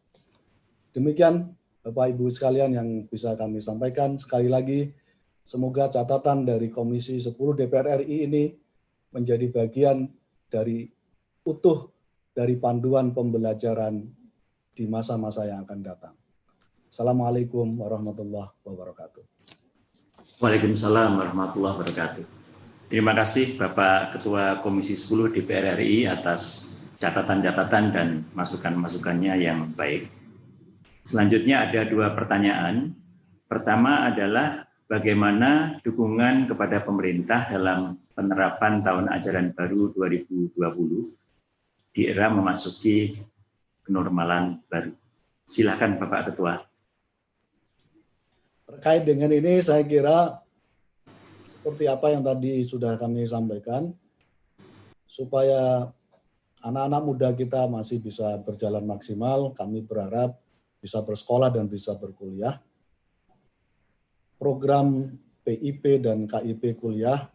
Demikian Bapak Ibu sekalian yang bisa kami sampaikan. Sekali lagi, semoga catatan dari Komisi 10 DPR RI ini menjadi bagian dari utuh dari panduan pembelajaran di masa-masa yang akan datang. Assalamualaikum warahmatullahi wabarakatuh. Waalaikumsalam warahmatullahi wabarakatuh. Terima kasih Bapak Ketua Komisi 10 DPR RI atas catatan-catatan dan masukan-masukannya yang baik. Selanjutnya ada 2 pertanyaan. Pertama adalah bagaimana dukungan kepada pemerintah dalam penerapan tahun ajaran baru 2020 di era memasuki kenormalan baru. Silakan Bapak Ketua. Terkait dengan ini saya kira seperti apa yang tadi sudah kami sampaikan, supaya anak-anak muda kita masih bisa berjalan maksimal, kami berharap bisa bersekolah dan bisa berkuliah. Program PIP dan KIP kuliah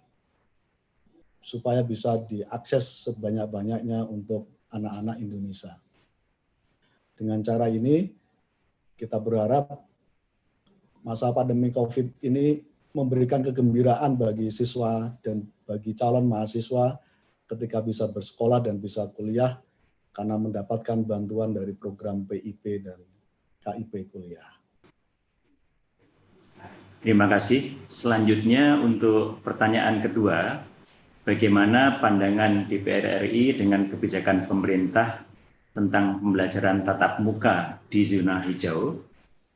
supaya bisa diakses sebanyak-banyaknya untuk anak-anak Indonesia. Dengan cara ini, kita berharap masa pandemi COVID ini memberikan kegembiraan bagi siswa dan bagi calon mahasiswa ketika bisa bersekolah dan bisa kuliah karena mendapatkan bantuan dari program PIP dan KIP kuliah. Terima kasih. Selanjutnya untuk pertanyaan kedua, bagaimana pandangan DPR RI dengan kebijakan pemerintah tentang pembelajaran tatap muka di zona hijau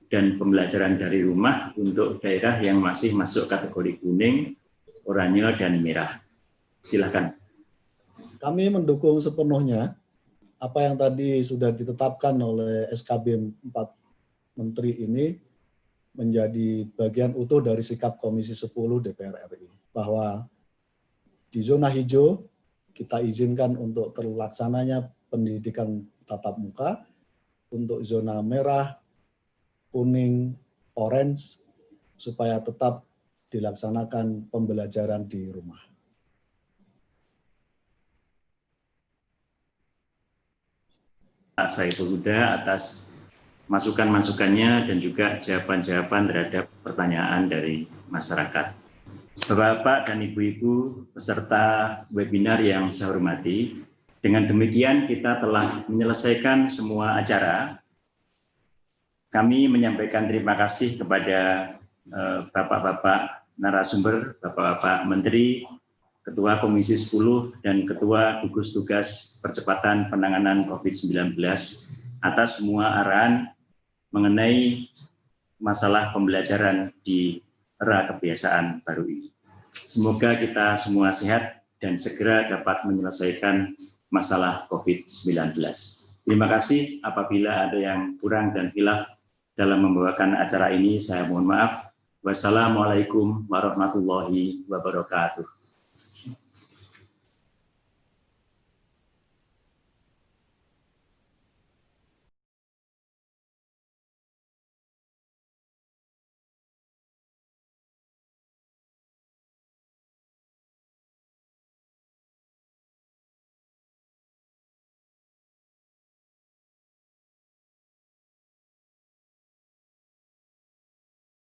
dan pembelajaran dari rumah untuk daerah yang masih masuk kategori kuning, oranye, dan merah. Silakan. Kami mendukung sepenuhnya apa yang tadi sudah ditetapkan oleh SKB 4 Menteri ini menjadi bagian utuh dari sikap Komisi 10 DPR RI. Bahwa di zona hijau kita izinkan untuk terlaksananya pendidikan tatap muka. Untuk zona merah, kuning, orange, supaya tetap dilaksanakan pembelajaran di rumah. Pak Saiful Huda atas masukan-masukannya dan juga jawaban-jawaban terhadap pertanyaan dari masyarakat. Bapak-bapak dan ibu-ibu peserta webinar yang saya hormati, dengan demikian kita telah menyelesaikan semua acara. Kami menyampaikan terima kasih kepada bapak-bapak narasumber, bapak-bapak menteri, Ketua Komisi 10 dan Ketua Gugus Tugas Percepatan Penanganan COVID-19 atas semua arahan mengenai masalah pembelajaran di era kebiasaan baru ini. Semoga kita semua sehat dan segera dapat menyelesaikan masalah COVID-19. Terima kasih. Apabila ada yang kurang dan hilaf dalam membawakan acara ini, saya mohon maaf. Wassalamualaikum warahmatullahi wabarakatuh.